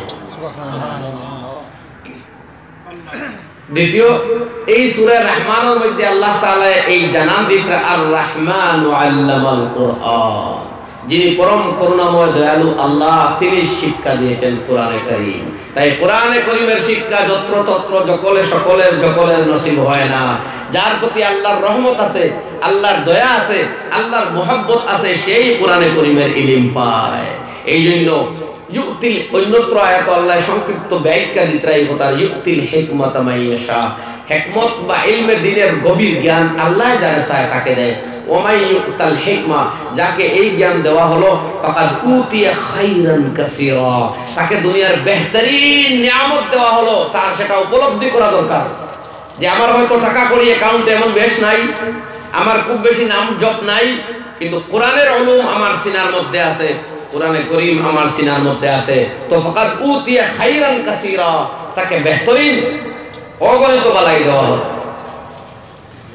দ্বিতীয়, এই সূরা রহমানের মধ্যে আল্লাহ তাআলা এই জানান দিতে আর রহমান আল্লামাল কুরআন, যিনি পরম করুণাময় দয়ালু আল্লাহ, তিনি শিক্ষা দিয়েছেন কোরআনে কারীম। তাই কোরআনে কারীমের শিক্ষা যত্রতত্র সকলের নসিব হয় না। যার প্রতি আল্লাহর রহমত আছে, আল্লাহর দয়া আছে, আল্লাহর মুহাব্বত আছে, সেই কোরআনে কারীমের ইলম পায়। এই জন্য ইউতিল অন্যত্র আয়াত আল্লাহ সংক্ষিপ্ত ব্যাখ্যা দিতরাই হতার ইউতিল হিকমাতা মাইয়াশা, হিকমত বা ইলমে দ্বীনের গভীর জ্ঞান আল্লাহ যারা চায় তাকে দেয়। ওমাই ইউতাল হিকমা, যাকে এই জ্ঞান দেওয়া হলো, ফাকাদ উতিয়া খাইরান কাসীরা, তাকে দুনিয়ার বেহতরিন নিয়ামত দেওয়া হলো, তার সেটা উপলব্ধি করা দরকার। যে আমার হয়তো টাকা কড়ি অ্যাকাউন্টে এমন বেশ নাই, আমার খুব বেশি নাম জপ নাই, কিন্তু কোরআনের উলুম আমার সিনার মধ্যে আছে, কোরআনে করিম আমার সিনার মধ্যে আছে, তো ফাকাদ উতিয়া খাইরান কাসীরা, তাকে বেহতরিন অগণিত বালাই দেওয়া হলো।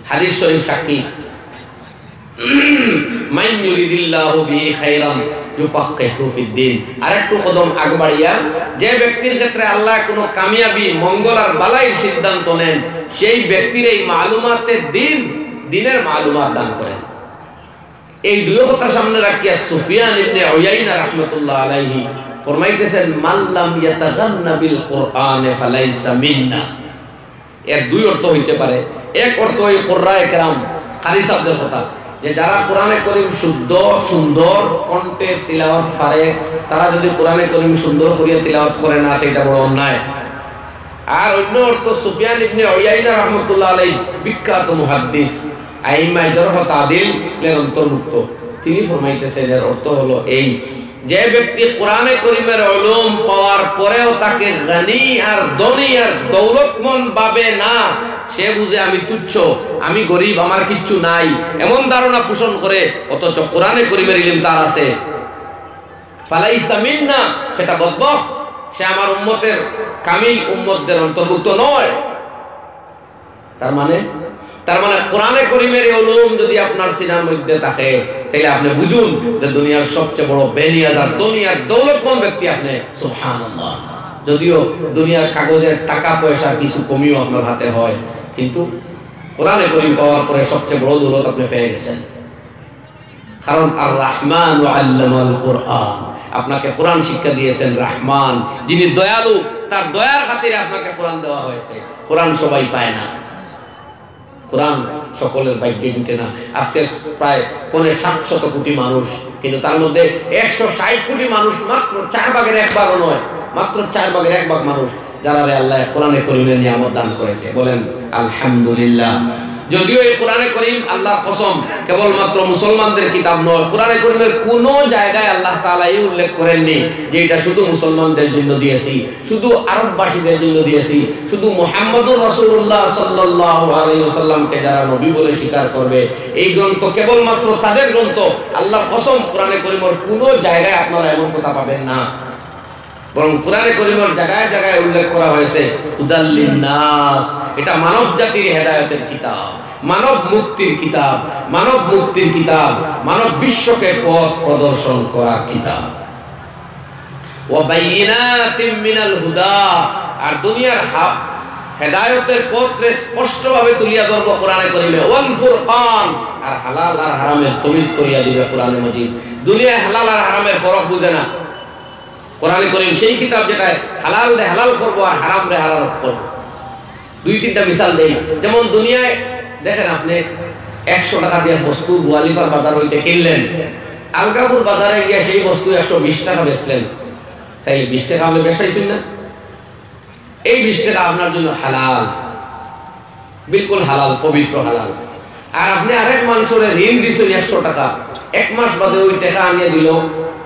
হাদিস শরীফ সাক্ষী, মান ইউরিদিল্লাহু বিহি খাইরান ইউফাক্কিহু ফিদ্দীন। আরেকটু কদম আগবাড়িয়া, যে ব্যক্তির ক্ষেত্রে আল্লাহ কোনো কামিয়াবি, মঙ্গল আর বালাইয়ের সিদ্ধান্ত নেন, সেই ব্যক্তির এই মালুমাতের দিনের মালুমাত দান করেন। এই দুই কথা সামনে রাখিয়া সুফিয়ান ইবনে উয়াইনা রাহমাতুল্লাহ আলাইহি ফরমাইতেছেন, মাল্লাম ইয়াতাগান্না বিল কুরআনে ফালাইসা মিন্না। এর দুই অর্থ হইতে পারে। এক অর্থ এই কুরআয়ে কেরাম কারি সাহেবদের কথা, যে যারা কোরআনে করিম শুদ্ধ সুন্দর কণ্ঠে তিলাওয়াত পারে, তারা যদি কোরআনে করিম সুন্দর করিয়া তিলাওয়াত করে না, এটা বড় অন্যায়। আর অন্য অর্থ সুফিয়ান ইবনে উয়াইনা রাহমাতুল্লাহ আলাইহি বিখ্যাত মুহাদ্দিস, আইম্মায়ে জারহ তাদিল এর অন্তর্ভুক্ত, তিনি ফরমাইতেছেন এর অর্থ হলো এই, যে ব্যক্তি কোরআনে করিমের উলুম পাওয়ার পরেও তাকে গনি আর ধনী আর দৌলতমন্দ ভাবে না, সে বুঝে আমি তুচ্ছ, আমি গরিব, আমার কিচ্ছু নাই, এমন ধারণা পোষণ করে, অথচ কোরআনে করিমের ইলম তার আছে, ফালাইসা মিন্না, সেটা বদবখ, সে আমার উম্মতের কামিল উম্মতদের অন্তর্ভুক্ত নয়। তার মানে কোরআনে করিমের উলুম যদি আপনার সিনার মধ্যে থাকে, তাহলে আপনি বুঝুন যে দুনিয়ার সবচেয়ে বড় বেনিয়াজ আর দুনিয়ার দৌলতমন্দ ব্যক্তি আপনি। সুবহানাল্লাহ। যদিও দুনিয়ার কাগজের টাকা পয়সা কিছু কমিও আপনার হাতে হয়, কিন্তু কোরআনে করিম পাওয়ার পরে সবচেয়ে বড় দৌলত আপনি পেয়ে গেছেন। কারণ আর রহমান আল্লামাল কোরআন, আপনাকে কোরআন শিক্ষা দিয়েছেন রহমান, যিনি দয়ালু, তার দয়ার খাতিরে আপনাকে কোরআন দেওয়া হয়েছে। কোরআন সবাই পায় না, কোরআন সকলের ভাগ্যে জুটে না। আজকে প্রায় 700 কোটি মানুষ, কিন্তু তার মধ্যে 160 কোটি মানুষ মাত্র 4 ভাগের 1 ভাগও নয়, মাত্র 4 ভাগের 1 ভাগ মানুষ যারা আল্লাহ কোরআনে করিমের নিয়ামত দান করেছে। বলেন আলহামদুলিল্লাহ। যদিও এই কোরআনে করিম আল্লাহর কসম কেবলমাত্র মুসলমানদের কিতাব নয়, কোরআনে করিমের কোন জায়গায় আল্লাহ তাআলা এই উল্লেখ করেননি যে এটা শুধু মুসলমানদের জন্য দিয়েছি, শুধু আরববাসীদের জন্য দিয়েছি, শুধু মুহাম্মদুর রাসূলুল্লাহ সাল্লাল্লাহু আলাইহি ওয়াসাল্লামকে যারা নবী বলে স্বীকার করবে, এই গ্রন্থ কেবলমাত্র তাদের গ্রন্থ। আল্লাহর কসম, কোরআনে করিমের কোন জায়গায় আপনারা এমন কথা পাবেন না, বরং কোরআনে করিমের জায়গায় জায়গায় উল্লেখ করা হয়েছে হুদাল লিন্নাস, এটা মানব জাতির হেদায়েতের কিতাব, মানব মুক্তির কিতাব, মানব মুক্তির কিতাব, মানব বিশ্বকে পথ প্রদর্শন করা কিতাব। ওয়া বাইয়িনাতিম মিনাল হুদা, আর দুনিয়ার হেদায়েতের পথকে স্পষ্টভাবে তুলিয়া ধরব কোরআনে করিমে। ওয়াল ফুরকান, আর হালাল আর হারামের তমিজ করিয়া দিবে কোরআনে মাজিদ। দুনিয়ায় হালাল আর হারামের ফরক বুঝে না, কোরআনে করিম সেই কিতাব যেটা হালাল রে হালাল করবো আর হারাম রে হারাম করবো। 2-3টা মিসাল দেই। যেমন দুনিয়ায় দেখেন, আপনি 100 টাকা দিয়ে বস্তু গোয়ালিপার বাজার হইতে কিনলেন, আলগাপুর বাজারে গিয়ে সেই বস্তু 120 টাকা বেচলেন, তাই 20 টাকা আপনি বেচাইছেন না? এই 20 টাকা আপনার জন্য হালাল, বিলকুল হালাল, পবিত্র হালাল। আর আপনি আরেক মানুষের ঋণ দিচ্ছেন 100 টাকা, 1 মাস বাদে ওই টাকা আনিয়ে দিল,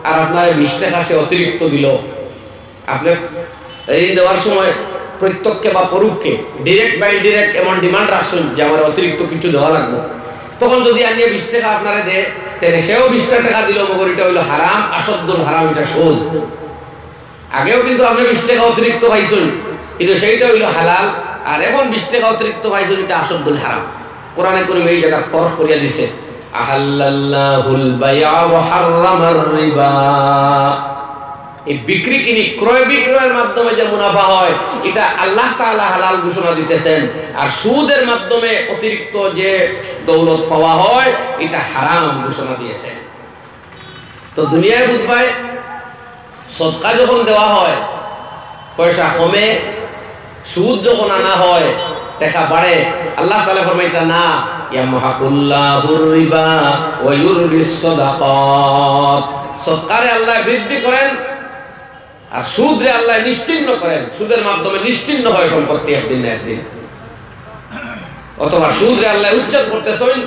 আর আপনার 20 টাকা সে অতিরিক্ত দিল। আপনি ঋণ দেওয়ার সময় প্রত্যক্ষে বা পরোক্ষে, ডিরেক্ট বা ইনডিরেক্ট এমন ডিমান্ড রাখছেন যে আমার অতিরিক্ত কিছু দেওয়া লাগবে। তখন যদি আনিয়ে 20 টাকা আপনারা দেয়, তাহলে সেও 20 টাকা দিল, মগর এটা হইল হারাম, আসদ্দুল হারাম, এটা সুদ। আগেও কিন্তু আপনি 20 টাকা অতিরিক্ত পাইছেন, কিন্তু সেইটা হইল হালাল, আর এখন 20 টাকা অতিরিক্ত পাইছেন, এটা আসদ্দুল হারাম। কোরআনে করিম এই জায়গা ফরক করিয়া দিছে, আহাল্লাল্লাহুল বাইআ ওয়া হাররামার রিবা। এই বিক্রি কিনি, ক্রয় বিক্রয়ের মাধ্যমে যে মুনাফা হয়, এটা আল্লাহ তাআলা হালাল ঘোষণা দিতেছেন, আর সুদের মাধ্যমে অতিরিক্ত যে দৌলত পাওয়া হয়, এটা হারাম ঘোষণা দিয়েছেন। তো দুনিয়ায় বুঝবাই, সদকা যখন দেওয়া হয় পয়সা কমে, সুদ যখন আনা হয় টাকা বাড়ে। আল্লাহ তাআলা ফরমাইতা না, ইয়ামহাকুল্লাহুর রিবা ওয়া ইউরবিস সাদাকাত, সদকারে আল্লাহ বৃদ্ধি করেন, আর সুদরে আল্লাহ নিশ্চিহ্ন করেন। সুদের মাধ্যমে নিশ্চিহ্ন হয় সম্পত্তি একদিন না একদিন। অথবা সুদরে আল্লাহ উচ্ছেদ করতেছেন,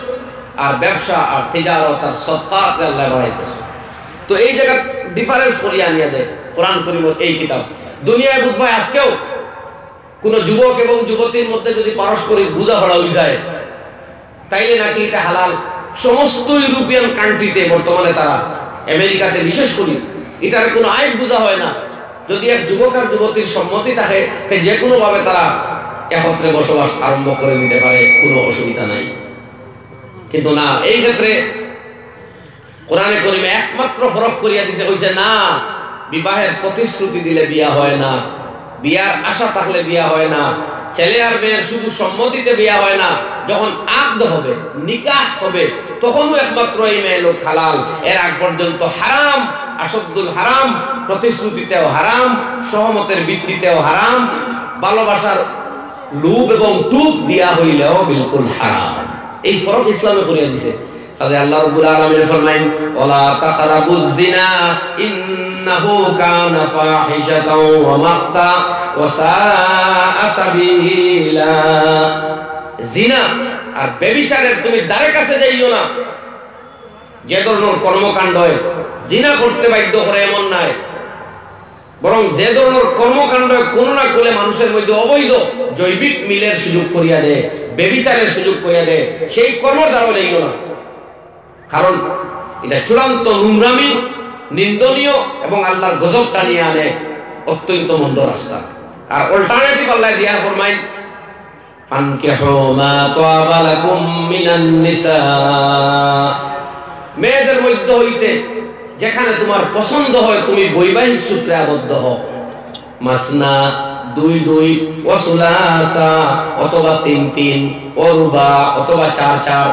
আর ব্যবসা আর তিজারত আর সদকারে আল্লাহ বাড়াইতেছেন। তো এই জায়গা ডিফারেন্স করিয়া নিয়ে দেয় কোরআন করিম এই কিতাব। দুনিয়ায় বুঝবাই আজকেও কোন যুবক এবং যুবতীর মধ্যে যদি পারস্পরিক বোঝাপড়া হয়ে যায়, তাইলে নাকি এটা হালাল। সমস্ত ইউরোপিয়ান কান্ট্রিতে বর্তমানে, তারা আমেরিকাতে বিশেষ করে, এটার কোনো আইন বোঝা হয় না। যদি এক যুবক আর যুবতীর সম্মতি থাকে, যে কোনো ভাবে তারা একত্রে বসবাস আরম্ভ করে দিতে পারে, কোনো অসুবিধা নাই। কিন্তু না, এই ক্ষেত্রে কোরআনে কারীমে একমাত্র ফরক করিয়া দিতে হইছে, না, বিবাহের প্রতিশ্রুতি দিলে বিয়া হয় না, বিয়ার আশা থাকলে বিয়া হয় না, ছেলে আর মেয়ের শুধু সম্মতিতে বিয়া হয় না, যখন আকদ হবে, নিকাহ হবে, তখনও একমাত্র এই মেয়ে লোক হালাল। এর আগ পর্যন্ত হারাম, আসাদুল হারাম, প্রতিশ্রুতিতেও হারাম, সহমতের ভিত্তিতেও হারাম, ভালোবাসার লুপ এবং টুপ দিয়া হইলেও বিলকুল হারাম। এই ফরক ইসলামে করিয়া দিছে। তাহলে আল্লাহ রাব্বুল আলামিন ফরমায়েন, ওয়ালা তাকরাবুজ জিনা ইন্নাহু কানা ফাহিশাতাও ওয়া মাকতা ওয়া সাআ সাবিলা। জিনা আর ব্যভিচারের তুমি দ্বারে কাছে যাইও না। যে ধরনের কর্মকাণ্ড জিনা করতে বাধ্য করে এমন নাই, বরং যে ধরনের কর্মকাণ্ড কোন না কোলে মানুষের মধ্যে অবৈধ জৈবিক মিলের সুযোগ করিয়া দেয়, ব্যভিচারের সুযোগ করিয়া দেয়, সেই কর্মের দ্বারা যাইও না। কারণ এটা চূড়ান্ত নোংরামি, নিন্দনীয় এবং আল্লাহর গজব টানিয়ে আনে, অত্যন্ত মন্দ রাস্তা। আর অল্টারনেটিভ আল্লাহ দিয়া ফরমায়, ফানকিহু মা তাবা লাকুম মিনান নিসা, মেয়েদের মধ্যে হইতে যেখানে তোমার পছন্দ হয় তুমি বৈবাহিক সূত্রে আবদ্ধ হও। মাসনা, দুই দুই, ওয়া সুলাসা, অথবা তিন তিন, ওয়া রুবা, অথবা চার চার,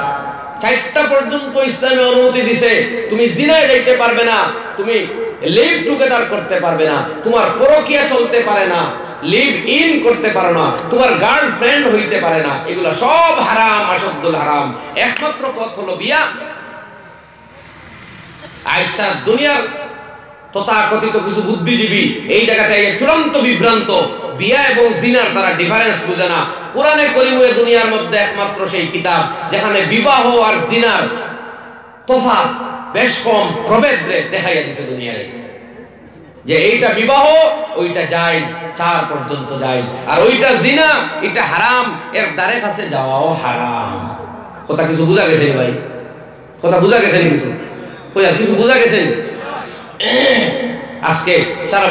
চারটা পর্যন্ত ইসলামে অনুমতি দিছে। তুমি জিনায় যাইতে পারবে না, তুমি লিভ টুগেদার করতে পারবে না, তোমার পরকিয়া চলতে পারে না, লিভ ইন করতে পারো না, তোমার গার্লফ্রেন্ড হইতে পারে না। এগুলা সব হারাম, আসাদুল হারাম। একমাত্র পথ হলো বিয়া। আচ্ছা, দুনিয়ার তথাকথিত কিছু বুদ্ধিজীবী এই জায়গাটায় চূড়ান্ত বিভ্রান্ত, বিয়া এবং জিনার তারা ডিফারেন্স বুঝে না। কোরআনে কারীমে দুনিয়ার মধ্যে একমাত্র সেই কিতাব যেখানে বিবাহ আর জিনার তফাৎ বেশ কম প্রভেদ দেখাইয়া দিছে দুনিয়ায়, যে এইটা বিবাহ, ওইটা জায়েজ, 4 পর্যন্ত জায়েজ, আর ওইটা জিনা, এটা হারাম, এর দ্বারে কাছে যাওয়াও হারাম। কথা কিছু বুঝা গেছে ভাই? কথা বুঝা গেছে কিছু? কইয়া কিছু বুঝা গেছে? আজকে সারা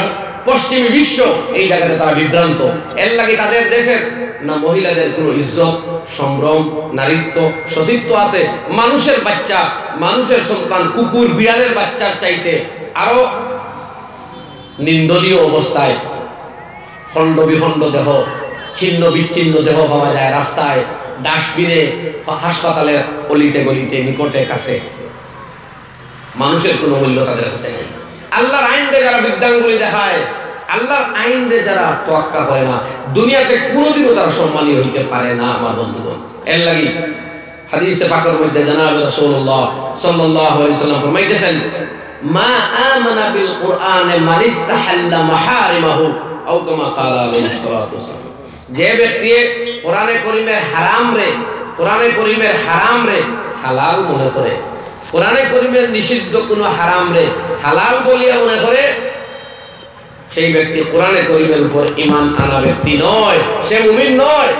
পশ্চিমী বিশ্ব এই জায়গাতে তারা বিভ্রান্ত। এর লাগে তাদের দেশের না মহিলাদের কোনো ইজ্জত, সম্ভ্রম, নারীত্ব, সতীত্ব আছে। মানুষের বাচ্চা, মানুষের সন্তান কুকুর বিড়ালের বাচ্চার চাইতে আরো নিন্দনীয় অবস্থায় খণ্ড বিখণ্ড দেহ, ছিন্ন বিচ্ছিন্ন দেহ পাওয়া যায় রাস্তায়, ডাস্টবিনে, হাসপাতালের অলিতে গলিতে, নিকটে কাছে। মানুষের কোনো মূল্য তাদের কাছে নেই। আল্লাহর আইন রে যারা বিদ্যাঙ্গুলি দেখায়, আল্লাহর আইন রে যারা তোয়াক্কা করে না, দুনিয়াতে কোনোদিনও তারা সম্মানী হইতে পারে না আমার বন্ধুগণ। এর লাগি হাদিসে পাকের মধ্যে জনাব রাসূলুল্লাহ সাল্লাল্লাহু আলাইহি ওয়াসাল্লাম ফরমাইতেছেন, মা আমানা বিল কুরআনে মান ইস্তাহাল্লা মাহারিমাহু আও কামা ক্বালা আলাইহিস সালাতু ওয়াসসালাম। যে ব্যক্তি কোরআনে কারীমের হারাম রে, কোরআনে কারীমের হারাম রে হালাল মনে করে, কোরআনে কারীমের নিষিদ্ধ কোনো হারাম রে হালাল বলিয়া মনে করে, সেই ব্যক্তি কোরআনে কারীমের উপর ঈমান আনা ব্যক্তি নয়, সে মুমিন নয়।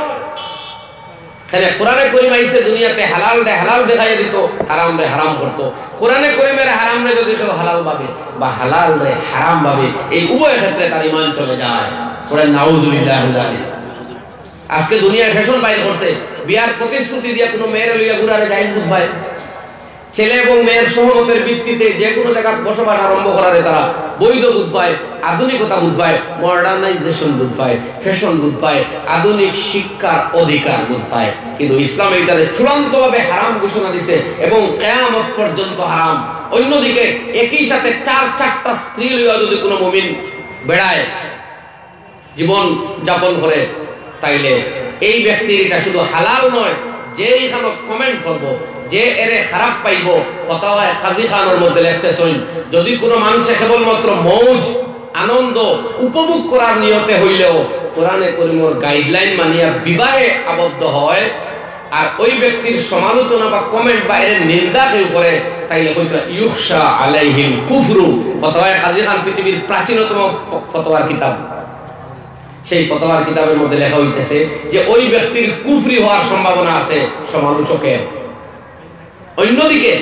তাহলে কোরআনে কারীম আইছে দুনিয়াতে হালাল রে হালাল দেখাইয়া দিত, হারাম রে হারাম করত। কোরআনে কারীমের হারাম রে যদি কেউ হালাল ভাবে বা হালাল রে হারাম ভাবে, এই উভয় ক্ষেত্রে তার ঈমান চলে যায়। কোরআন নাউযুবিল্লাহি মিন যালিক। আজকে দুনিয়ায় ফ্যাশন বাইর করছে, বিয়ার প্রতিশ্রুতি দিয়া কোনো মেয়ের লইয়া ঘুরারে জায়েজ বুঝবায়, ছেলে এবং মেয়ের সহমতের ভিত্তিতে যে কোনো জায়গায় বসবাস আরম্ভ করারে তারা বৈধ বুঝ পায়, আধুনিকতা বুঝ পায়, মডার্নাইজেশন বুঝ পায়, ফ্যাশন বুঝ পায়, আধুনিক শিক্ষার অধিকার বুঝ পায়। কিন্তু ইসলাম এইটারে চূড়ান্তভাবে হারাম ঘোষণা দিছে এবং কিয়ামত পর্যন্ত হারাম। অন্যদিকে একই সাথে 4-4টা স্ত্রী লইয়া যদি কোনো মুমিন বেড়ায়, জীবন যাপন করে, তাইলে এই ব্যক্তির এটা শুধু হালাল নয়, যেইখানে কমেন্ট করবো, যে এরে খারাপ পাইব ফতোয়ায়ে কাজী খানের মধ্যে লিখতেছেন যদি কোনো মানুষে কেবলমাত্র মৌজ আনন্দ উপভোগ করার নিয়তে হইলেও কোরআনে কারীমের গাইডলাইন মানিয়া বিবাহে আবদ্ধ হয় আর ওই ব্যক্তির সমালোচনা বা কমেন্ট বা এর নিন্দা কেউ করে তাইলে কইতা ইউখশা আলাইহিল কুফরু। ফতোয়ায়ে কাজী খান পৃথিবীর প্রাচীনতম ফতোয়ার কিতাব। সেই ফতোয়ার কিতাবের মধ্যে লেখা হইতেছে যে ওই ব্যক্তির কুফরি হওয়ার সম্ভাবনা আছে সমালোচকের। অন্যদিকে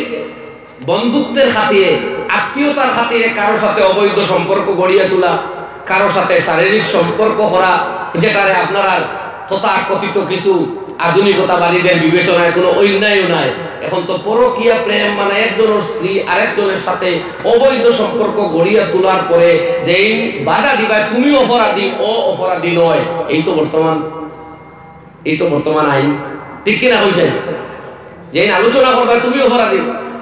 বন্ধুত্বের খাতিরে আত্মীয়তার খাতিরে কারো সাথে অবৈধ সম্পর্ক গড়িয়ে তোলা, কারো সাথে শারীরিক সম্পর্ক করা, যেটারে আপনারা তথাকথিত কিছু আধুনিকতাবাদীদের বিবেচনায় কোনো অন্যায়ও নাই। এখন তো পরকীয়া প্রেম মানে একজনের স্ত্রী আরেকজনের সাথে অবৈধ সম্পর্ক গড়িয়ে তোলার পরে যে বাধা দিবা তুমি অপরাধী ও অপরাধী নয়, এই তো বর্তমান আইন, ঠিক কিনা হয়ে যায়। যে আলোচনা করবা তুমি অপরাধী,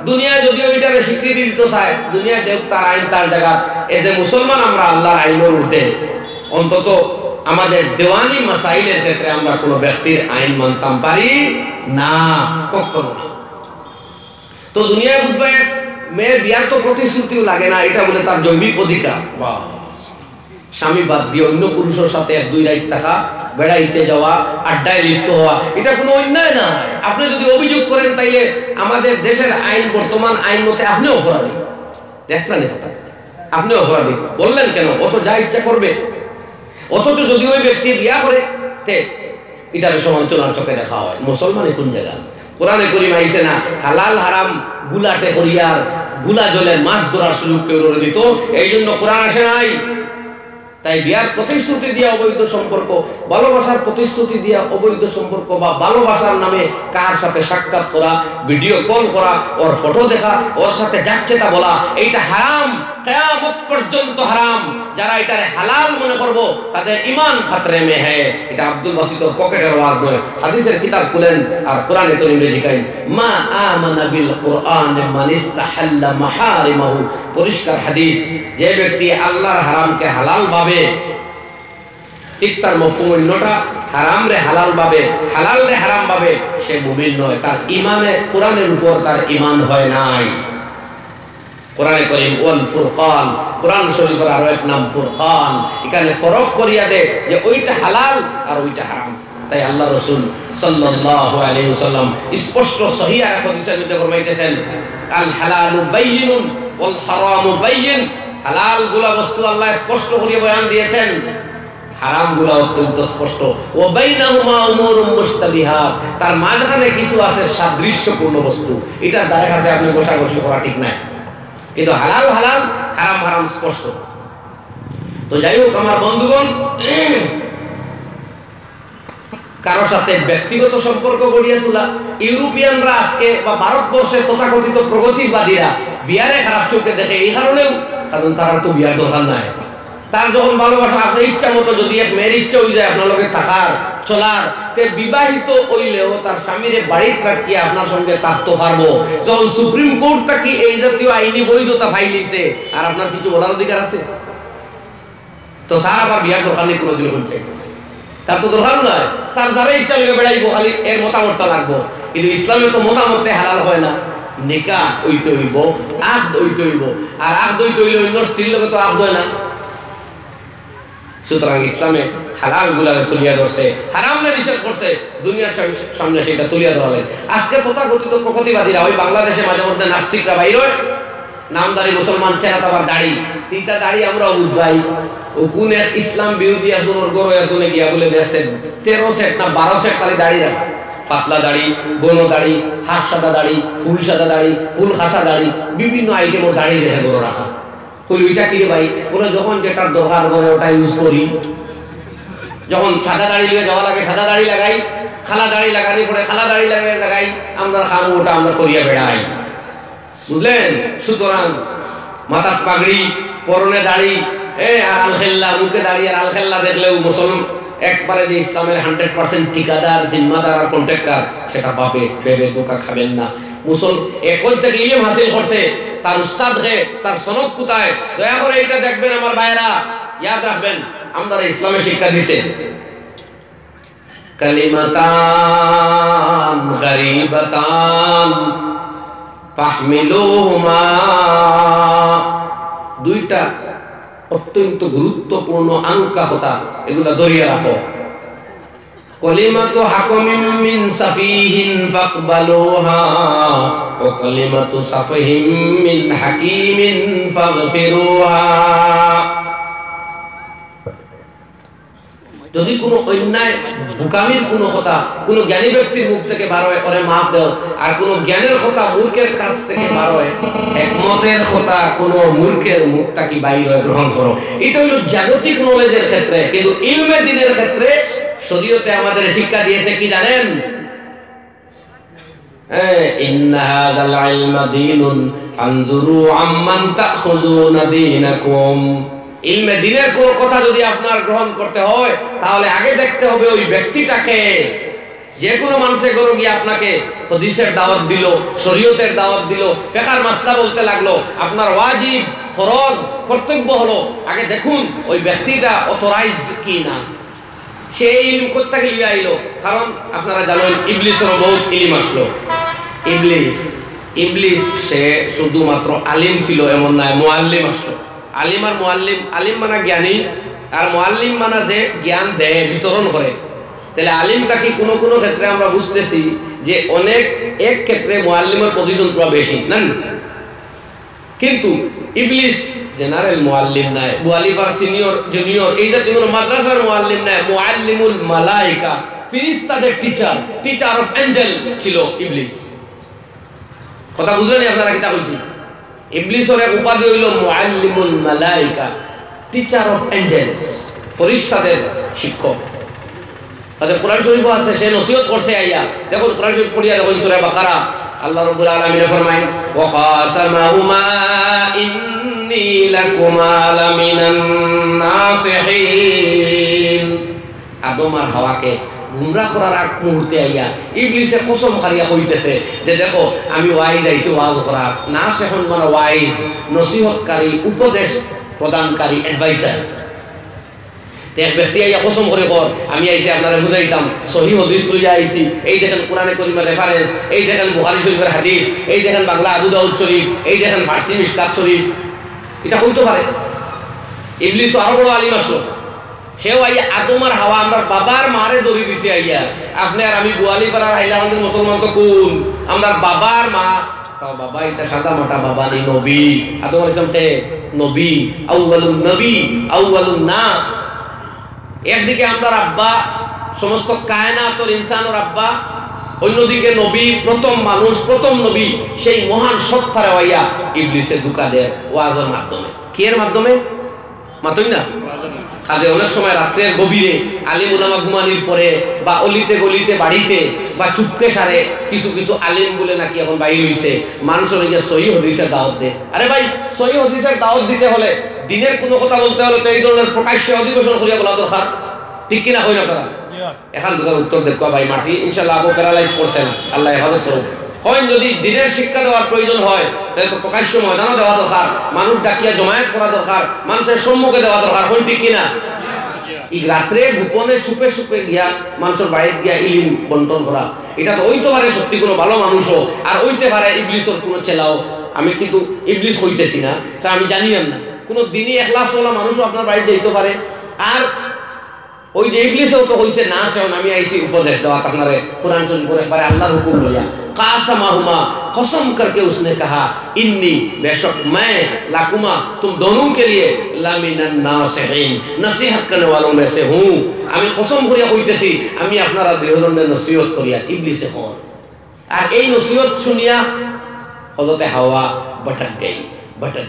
দুনিয়া যদিও এটাকে স্বীকৃতি দিতে চায়, দুনিয়া দেখ তার আইন তার জায়গা। এই যে মুসলমান আমরা আল্লাহর আইনের উঠে অন্তত আমাদের দেওয়ানি মাসাইলের ক্ষেত্রে আমরা কোনো ব্যক্তির আইন মানতাম পারি না কখনো। তো দুনিয়ায় বুঝবে মেয়ের বিয়ার তো প্রতিশ্রুতিও লাগে না, এটা বলে তার জৈবিক অধিকার। স্বামী বাদ দিয়ে অন্য পুরুষের সাথে 1-2 রাত থাকা, বেড়াইতে যাওয়া, আড্ডায় লিপ্ত হওয়া, এটা কোনো অন্যায় না। আপনি যদি অভিযোগ করেন তাইলে আমাদের দেশের আইন, বর্তমান আইন মতে আপনি অপরাধী। দেখলেন কথা, আপনি অপরাধী বললেন কেন? অত যা ইচ্ছা করবে। অথচ যদি ওই ব্যক্তি বিয়া করে এটার সমালোচনার চোখে দেখা হয়। মুসলমান কোন জায়গা? কোরআনে কারীম আইছে না হালাল হারাম গুলাটে করিয়ার গুলা জলে মাছ ধরার সুযোগ কেউ দিত, এই জন্য কোরআন আসে নাই। তাই বিয়ার প্রতিশ্রুতি দিয়া অবৈধ সম্পর্ক, ভালোবাসার প্রতিশ্রুতি দিয়া অবৈধ সম্পর্ক বা ভালোবাসার নামে কার সাথে সাক্ষাৎ করা, ভিডিও কল করা, ওর ফটো দেখা, ওর সাথে যাচ্ছে তা বলা, এইটা হারাম, কিয়ামত পর্যন্ত হারাম। যারা এটা হালাল মনে করব তাদের ঈমান খাতরে মে হ্যায়। এটা আব্দুল বাসিতর পকেটের আওয়াজ নয়, হাদিসের কিতাব খুলেন আর কোরআনে কারীমে লিখাই মা আমানা বিল কুরআন মান ইস্তাহাল্লা মাহারিমাহু। পরিষ্কার হাদিস, যে ব্যক্তি আল্লাহর হারামকে হালাল ভাবে, ঠিক তার মফহুম অন্যটা, হারাম রে হালাল ভাবে, হালাল রে হারাম ভাবে, সে মুমিন নয়। তার ঈমানে কোরআনের উপর তার ঈমান হয় নাই। কোরআনে কারীম ওয়াল ফুরকান, কোরআন শরীফের আরো এক নাম ফুরকান, এখানে ফরক করিয়া দেয় যে ওইটা হালাল আর ওইটা হারাম। তাই আল্লাহ রাসূল সাল্লাল্লাহু আলাইহি ওয়াসাল্লাম স্পষ্ট সহিহ হাদিসের মধ্যে ফরমাইতেছেন আল হালালু বাইয়িনুন ওয়াল হারামু বাইয়িন। হালাল গুলা বস্তু আল্লাহ স্পষ্ট করে বয়ান দিয়েছেন, হারাম গুলা অত্যন্ত স্পষ্ট। ওয়া বাইনাহুমা উমুরুম মুশতাবিহাত, তার মাঝখানে কিছু আছে সাদৃশ্যপূর্ণ বস্তু, এটা দ্বারা কাছে আপনি গোছাগুছি করা ঠিক নাই। কিন্তু হালাল হালাল, হারাম হারাম স্পষ্ট। তো যাই হোক আমার বন্ধুগণ, কারোর সাথে ব্যক্তিগত সম্পর্ক গড়িয়ে তোলা, ইউরোপিয়ানরা আজকে বা ভারতবর্ষের তথাকথিত প্রগতিবাদীরা বিয়ারে খারাপ চোখে দেখে এই কারণেও, কারণ তারা তো বিয়ার দরকার নাই। তার যখন ভালোবাসা আপনার ইচ্ছা মতো যদি এক মেয়ের ইচ্ছা হয়ে যায় আপনার লোকের থাকার চলার, তে বিবাহিত হইলেও তার স্বামীর বাড়ির রাখিয়ে আপনার সঙ্গে থাকতে পারবো। যখন সুপ্রিম কোর্টটা কি এই জাতীয় আইনি বৈধতা ফাইলিছে আর আপনার কিছু বলার অধিকার আছে? তো তার আবার বিয়ার দরকার নেই কোনোদিন বলছে, তার তো দরকার নয়, তার দ্বারা ইচ্ছা লেগে বেড়াইবো, খালি এর মতামতটা লাগবো। কিন্তু ইসলামে তো মতামতে হালাল হয় না, নিকাহ হইতে হইব, আকদ হইতে হইব, আর আকদ হইতে হইলে অন্য স্ত্রীর লোকে তো আকদ হয় না। সুতরাং ইসলামে হালাল গুলাকে তুলিয়া ধরছে, হারাম নিষেধ করছে, দুনিয়ার সামনে সেটা তুলিয়া ধরালে। আজকে তথাকথিত প্রগতিবাদীরা ওই বাংলাদেশে মাঝে মধ্যে নাস্তিকরা বাইর হয়, নামদারি মুসলমান চেনা তার দাড়ি, তিনটা দাড়ি আমরা উদ্ভাই ও কোন এক ইসলাম বিরোধী একজন ওর গরু আসনে গিয়া বলে দিয়েছেন 13 সেট না 12 সেট খালি দাড়ি রাখা, পাতলা দাড়ি, বন দাড়ি, হাত সাদা দাড়ি, ফুল সাদা দাড়ি, ফুল খাসা দাড়ি, বিভিন্ন আইটেম দাড়ি দেখে গরু রাখা। কই ওইটা কি রে ভাই? বলে যখন যেটার দরকার করে ওটা ইউজ করি, যখন সাদা দাড়ি নিয়ে যাওয়া লাগে সাদা দাড়ি লাগাই, খালা দাড়ি লাগানি পরে খালা দাড়ি লাগাই, আমরা খামো ওটা আমরা করিয়া বেড়াই, বুঝলেন? সুতরাং মাথার পাগড়ি, পরনে দাড়ি, আর আলখেল্লা, মুখে দাড়ি আর আলখেল্লা দেখলেও মুসলমান একবারে যে ইসলামের 100% ঠিকাদার, জিম্মাদার আর কন্ট্রাক্টর, সেটা পাবে ভেবে ধোঁকা খাবেন না। একল থেকে ইলম হাসিল করছে, তার উস্তাদ হে, তার সনদ কোথায়, দয়া করে এটা দেখবেন আমার ভাইরা, ইয়াদ রাখবেন। আমরা ইসলামে শিক্ষা দিছে কালিমাতান গরিবাতান ফাহমিলুহুমা, দুইটা অত্যন্ত গুরুত্বপূর্ণ আনকা কথা, এগুলা ধরিয়ে রাখো। কালিমাতু হাকামিন মিন সাফিহিন ফাকবালুহা ওয়া কালিমাতু সাফিহিন মিন হাকিমিন ফাগফিরুহা। যদি কোনো অন্যায় বোকামির কোনো কথা কোনো জ্ঞানী ব্যক্তির মুখ থেকে বার হয়, ওরে মাফ দাও। আর কোনো জ্ঞানের কথা মূর্খের কাছ থেকে বার হয়, একমতের কথা কোনো মূর্খের মুখটা কি বাইর হয়, গ্রহণ করো। এটা হলো জাগতিক নলেজের ক্ষেত্রে। কিন্তু ইলমে দ্বীনের ক্ষেত্রে শরীয়তে আমাদের শিক্ষা দিয়েছে কি জানেন? ইন্না হাযাল ইলমা দীনুন ফানজুরু আম্মান তাখুযুনা দীনাকুম। ইলমে দ্বীনের কোন কথা যদি আপনার গ্রহণ করতে হয়, তাহলে আগে দেখতে হবে ওই ব্যক্তিটাকে। যে কোনো মানুষের ঘরে গিয়ে আপনাকে হাদিসের দাওয়াত দিল, শরীয়তের দাওয়াত দিল, ফিকহের মাসলা বলতে লাগলো, আপনার ওয়াজিব ফরজ কর্তব্য হলো আগে দেখুন ওই ব্যক্তিটা অথরাইজড কি না। সেই ইলম করতে গিয়ে আইলো। কারণ আপনারা জানেন ইবলিসের বহুত ইলম আসলো। ইবলিস সে শুধুমাত্র আলিম ছিল এমন নয়, মুআল্লিম আসলো। আলিম আর মুআল্লিম, আলিম মানা জ্ঞানী আর মুআল্লিম মানা যে জ্ঞান দেয়, বিতরণ করে। তাহলে আলিমটা কি কোনো কোনো ক্ষেত্রে আমরা বুঝতেছি যে অনেক এক ক্ষেত্রে মুআল্লিমের পজিশন পুরো বেশি না, কিন্তু ইবলিস জেনারেল মুআল্লিম নাই, মুআল্লিফার সিনিয়র জুনিয়র এই যে কোনো মাদ্রাসার মুআল্লিম নাই, মুআল্লিমুল মালায়েকা, ফেরেশতাদের টিচার অফ এঞ্জেল ছিল ইবলিস। কথা বুঝলেন আপনারা? কিতা বলছি, ইবলিসের এক উপাধি হইল মুআল্লিমুল মালায়েকা, টিচার অফ এঞ্জেলস, ফেরেশতাদের শিক্ষক। তাদের কোরআন শরীফ আছে, সে নসিহত করছে আইয়া। দেখুন কোরআন শরীফ পড়িয়া দেখুন সূরা বাকারা, আল্লাহ রাব্বুল আলামিন ফরমায়েন ওয়া কাসামাহুমা ইন্নী লাকুমা লামিনান নাসিহিন। আদম আর হাওয়াকে গুমরাহ করার আগ মুহূর্তে আইয়া ইবলিসে কসম খাইয়া কইতেছে যে দেখো আমি ওয়াইজ আইছি ওয়াজ করার। নাসিহুন মানে ওয়াইজ, নসিহতকারী, উপদেশ প্রদানকারী, অ্যাডভাইজার। এক ব্যক্তি আইয়া কসম করে কর আমি আইছি আপনারা বুঝাইতাম, সহিহ হাদিস লইয়া আইছি, এই দেখেন কোরআনে কারীমের রেফারেন্স, এই দেখেন বুখারী শরীফের হাদিস, এই দেখেন বাংলা আবু দাউদ শরীফ, এই দেখেন ফারসি মিশকাত শরীফ। এটা কইতে পারে। ইবলিস আরো বড় আলিম আসলো। সেও আইয়া আদম আর হাওয়া আমরা বাবার মারে দড়ি দিছে আইয়া। আপনি আর আমি গোয়ালি পাড়ার আইলা আমাদের মুসলমান তো কোন আমরা বাবার মা, তাও বাবা এটা সাদা মাটা বাবা নেই, নবী। আদম আলাইহিস সালাম কে নবী, আউয়ালুন নবী, আউয়ালুন নাস। একদিকে আমরা আব্বা, সমস্ত কায়নাতের ইনসানের আব্বা, অন্যদিকে নবী, প্রথম মানুষ, প্রথম নবী, সেই মহান সত্তারে হইয়া ইবলিসে ধোঁকা দেয় ওয়াজের মাধ্যমে। কি এর মাধ্যমে? মাতই না কাজে অনেক সময় রাত্রের গভীরে আলিম উলামা ঘুমানির পরে বা অলিতে গলিতে বাড়িতে বা চুপকে সারে কিছু কিছু আলিম বলে নাকি এখন বাইরে হইছে, মানুষের ওই যে সহিহ হাদিসের দাওয়াত দেয়। আরে ভাই, সহিহ হাদিসের দাওয়াত দিতে হলে, দিনের কোনো কথা বলতে হলে তো এই ধরনের প্রকাশ্যে অধিবেশন করিয়া বলা দরকার, ঠিক কিনা? হয় না তারা? এখন দুটার উত্তর দেখো ভাই, মাটি ইনশাল্লাহ আবু প্যারালাইজ করছে না, আল্লাহ হেফাজত করুন। হয় যদি দিনের শিক্ষা দেওয়ার প্রয়োজন হয় তাহলে তো প্রকাশ্য ময়দানও দেওয়া দরকার, মানুষ ডাকিয়া জমায়েত করা দরকার, মানুষের সম্মুখে দেওয়া দরকার, হয় ঠিক কিনা? এই রাত্রে গোপনে চুপে চুপে গিয়া মানুষের বাড়িতে গিয়া ইলিম বন্টন করা, এটা তো হইতে পারে সত্যি কোনো ভালো মানুষও, আর হইতে পারে ইবলিসের কোনো ছেলাও। আমি কিন্তু ইবলিস হইতেছি না, তা আমি জানি না। কোন দিনই এখলাসওয়ালা মানুষও আপনার বাড়িতে যেতে পারে। আর ওই যে ইবলিসও তো হইছে না, সেও আমি আইছি উপদেশ দেওয়া আপনারে কোরআন শরীফ করে পারে আল্লাহর হুকুম লইয়া। कासमाहुमा कसम करके उसने कहा इन्नी बेशक मैं लाकुमा तुम दोनों के लिए लामिनान नासिहीन नसीहत करने वालों में से हूं। আমি কসম করিয়া কইতেছি আমি আপনারা দুইজনের নসিহত করিয়া ইবলিসে হন। আর এই নসিহত শুনিয়া হযরতে হাওয়া ভটক গই বহক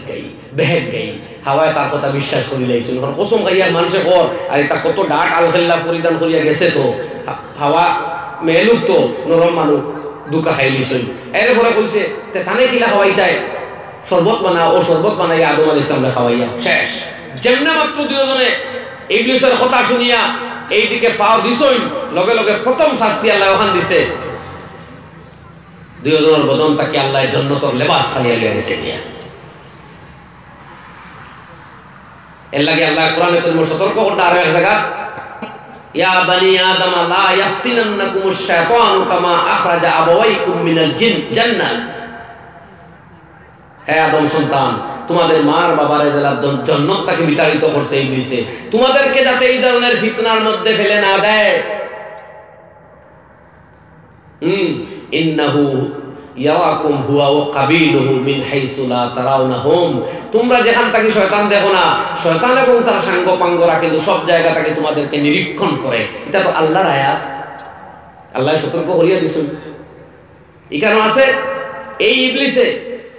গই। হাওয়ায় তার কথা বিশ্বাস করি লাইছিল, কারণ কসম খাইয়া মানুষে কর আর এটা কত ডাট আলখাল্লা পরিধান করিয়া গেছে। তো হাওয়া মেলুক তো নরম মানুষ দুকা খাই লিছই। এর পরে কইছে তে থানে কিলা খাওয়াইতায় শরবত বানা, ও শরবত বানাইয়া আদম আলাইহিস সালামকে খাওয়াইয়া শেষ। যেমনে মাত্র দুইজনে ইবলিসের কথা শুনিয়া এইদিকে পাও দিছই, লগে লগে প্রথম শাস্তি আল্লাহ ওখান দিছে, দুইজনের বদন তাকে আল্লাহ জান্নাতের লেবাস খাইয়া লিয়েছে দিয়া। এর লাগে আল্লাহ কোরআনে কারীমে সতর্ক করতে আর এক জায়গা ইয়া বানি আদম লা ইয়াফতিনান্নাকুমুশ শাইতানু কামা আখরাজা আবাওয়াইকুম মিনাল জান্নাহ। হে আদম সন্তান, তোমাদের মার বাবারে জান্নাত থেকে বিতাড়িত করছে ইবলিসে, তোমাদেরকে যাতে এই ধরনের ফিতনার মধ্যে ফেলে না দেয়। ইন্নাহু ইয়ারাকুম হুয়া ওয়া কাবিলুহু মিন হাইসু লা তারাউনাহুম। তোমরা যেখান থেকে শয়তান দেখো না, শয়তান এবং তার সাঙ্গ পাঙ্গরা কিন্তু সব জায়গা থেকে তোমাদেরকে নিরীক্ষণ করে। এটা তো আল্লাহর আয়াত, আল্লাহ সতর্ক করিয়া দিয়েছেন। এই কারণ আছে এই ইবলিসে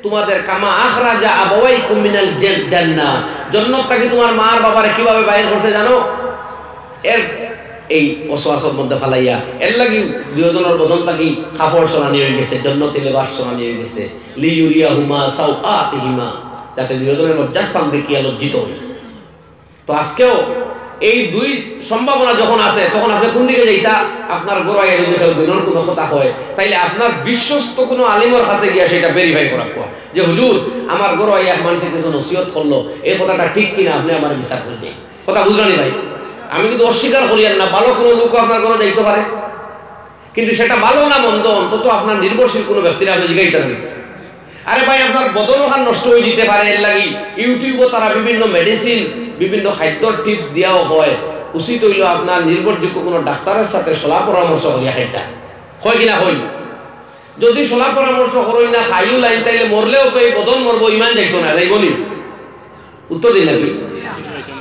তোমাদের কামা আখরাজা আবাওয়াইকুম মিনাল জান্নাহ, জান্নাত থেকে তোমার মার বাবারে কিভাবে বাইর করছে জানো? এর এই ওয়াসওয়াসার মধ্যে ফালাইয়া এর লাগি দুজনের বদন থাকি কাপড় সরা নিয়ে গেছে, জান্নাতি লেবাস সরা নিয়ে গেছে, লিইউরিয়াহুমা সাওআতিহিমা, যাতে দুজনের লজ্জাস্থান দেখিয়া লজ্জিত হয়। তো আজকেও এই দুই সম্ভাবনা যখন আছে, তখন আপনি কোন দিকে যাইতা? আপনার গোড়ায় যদি দুইজনের কোনো কথা হয়, তাইলে আপনার বিশ্বস্ত কোনো আলিমের কাছে গিয়া সেটা ভেরিফাই করা যে হুজুর আমার গোড়ায় এক মানুষের কিছু নসিহত করলো, এই কথাটা ঠিক কিনা, আপনি আমার বিচার করে দিন। কথা বুঝলেন ভাই? আমি কিন্তু অস্বীকার করি না, ভালো কোনো লোক আপনার ঘরে যাইতে পারে, কিন্তু সেটা ভালো না মন্দ অন্তত আপনার নির্ভরশীল কোনো ব্যক্তিরা আপনি জিগাইতে পারেন। আরে ভাই, আপনার বদনখান নষ্ট হয়ে যেতে পারে, এর লাগি ইউটিউবে তারা বিভিন্ন মেডিসিন, বিভিন্ন খাদ্যর টিপস দিয়াও হয়। উচিত হইল আপনার নির্ভরযোগ্য কোনো ডাক্তারের সাথে সলা পরামর্শ করিয়া খাইতা হয় কিনা হই। যদি সলা পরামর্শ করই না, খাইও লাইন, তাইলে মরলেও তো এই বদন মরবো, ইমান যাইতো না, যাইবনি? উত্তর দিন নাকি?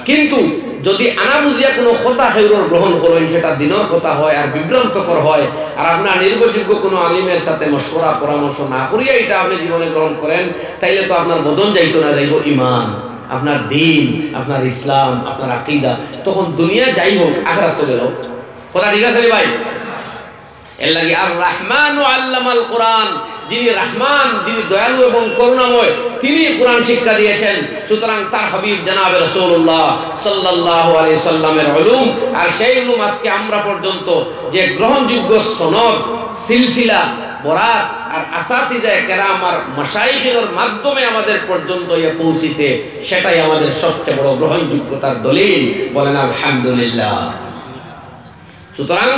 কিন্তু যদি আনা বুঝিয়া কোনো কথা খেউর গ্রহণ করেন, সেটা দিনের কথা হয় আর বিভ্রান্তকর হয়, আর আপনার নির্ভরযোগ্য কোনো আলিমের সাথে মশওয়ারা পরামর্শ না করিয়া এটা আপনি জীবনে গ্রহণ করেন, তাইলে তো আপনার বদন যাইতো না, যাইব ইমান, আপনার দ্বীন, আপনার ইসলাম, আপনার আকীদা। তখন দুনিয়া যাই হোক, আখিরাত তো গেল। কথা ঠিক আছে ভাই? এর লাগি আর রহমানু আল্লামাল কোরআন, যিনি রহমান, যিনি দয়ালু এবং করুণাময়, তিনি কোরআন শিক্ষা দিয়েছেন। সুতরাং তার হাবিব জনাবে রাসূলুল্লাহ সাল্লাল্লাহু আলাইহি সাল্লামের উলুম, আর সেই উলুম আজকে আমরা পর্যন্ত যে গ্রহণযোগ্য সনদ, সিলসিলা, বরাত আর আসাতিজায়ে কেরাম আর মাশায়েখের মাধ্যমে আমাদের পর্যন্ত পৌঁছেছে, সেটাই আমাদের সবচেয়ে বড় গ্রহণযোগ্যতার দলিল। বলেন আলহামদুলিল্লাহ। সুতরাং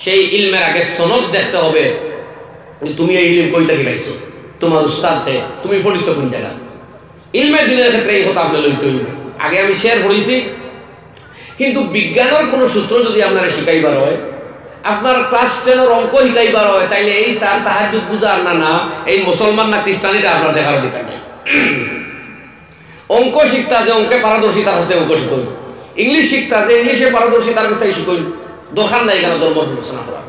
সেই ইলমের আগে সনদ দেখতে হবে, তুমি এই ইলম কই থেকে পাইছো, তোমার উস্তাদ থেকে তুমি পড়িছো কোন জায়গা। ইলমের দিনের ক্ষেত্রে এই কথা আপনি লইতে হইবে। আগে আমি শেয়ার করেছি, কিন্তু বিজ্ঞানের কোনো সূত্র যদি আপনারা শিখাইবার হয়, আপনার ক্লাস 10 অঙ্ক শিখাইবার হয়, তাইলে এই স্যার তাহাজ্জুদ বুঝার না এই মুসলমান না খ্রিস্টানিটা আপনার দেখার অধিকার নেই। অঙ্ক শিখতে আছে, অঙ্কে পারদর্শী তার কাছে অঙ্ক শিখুন। ইংলিশ শিখতে আছে, ইংলিশে পারদর্শী তার কাছে শিখুন। দরকার নাই কেন ধর্ম বিবেচনা করা।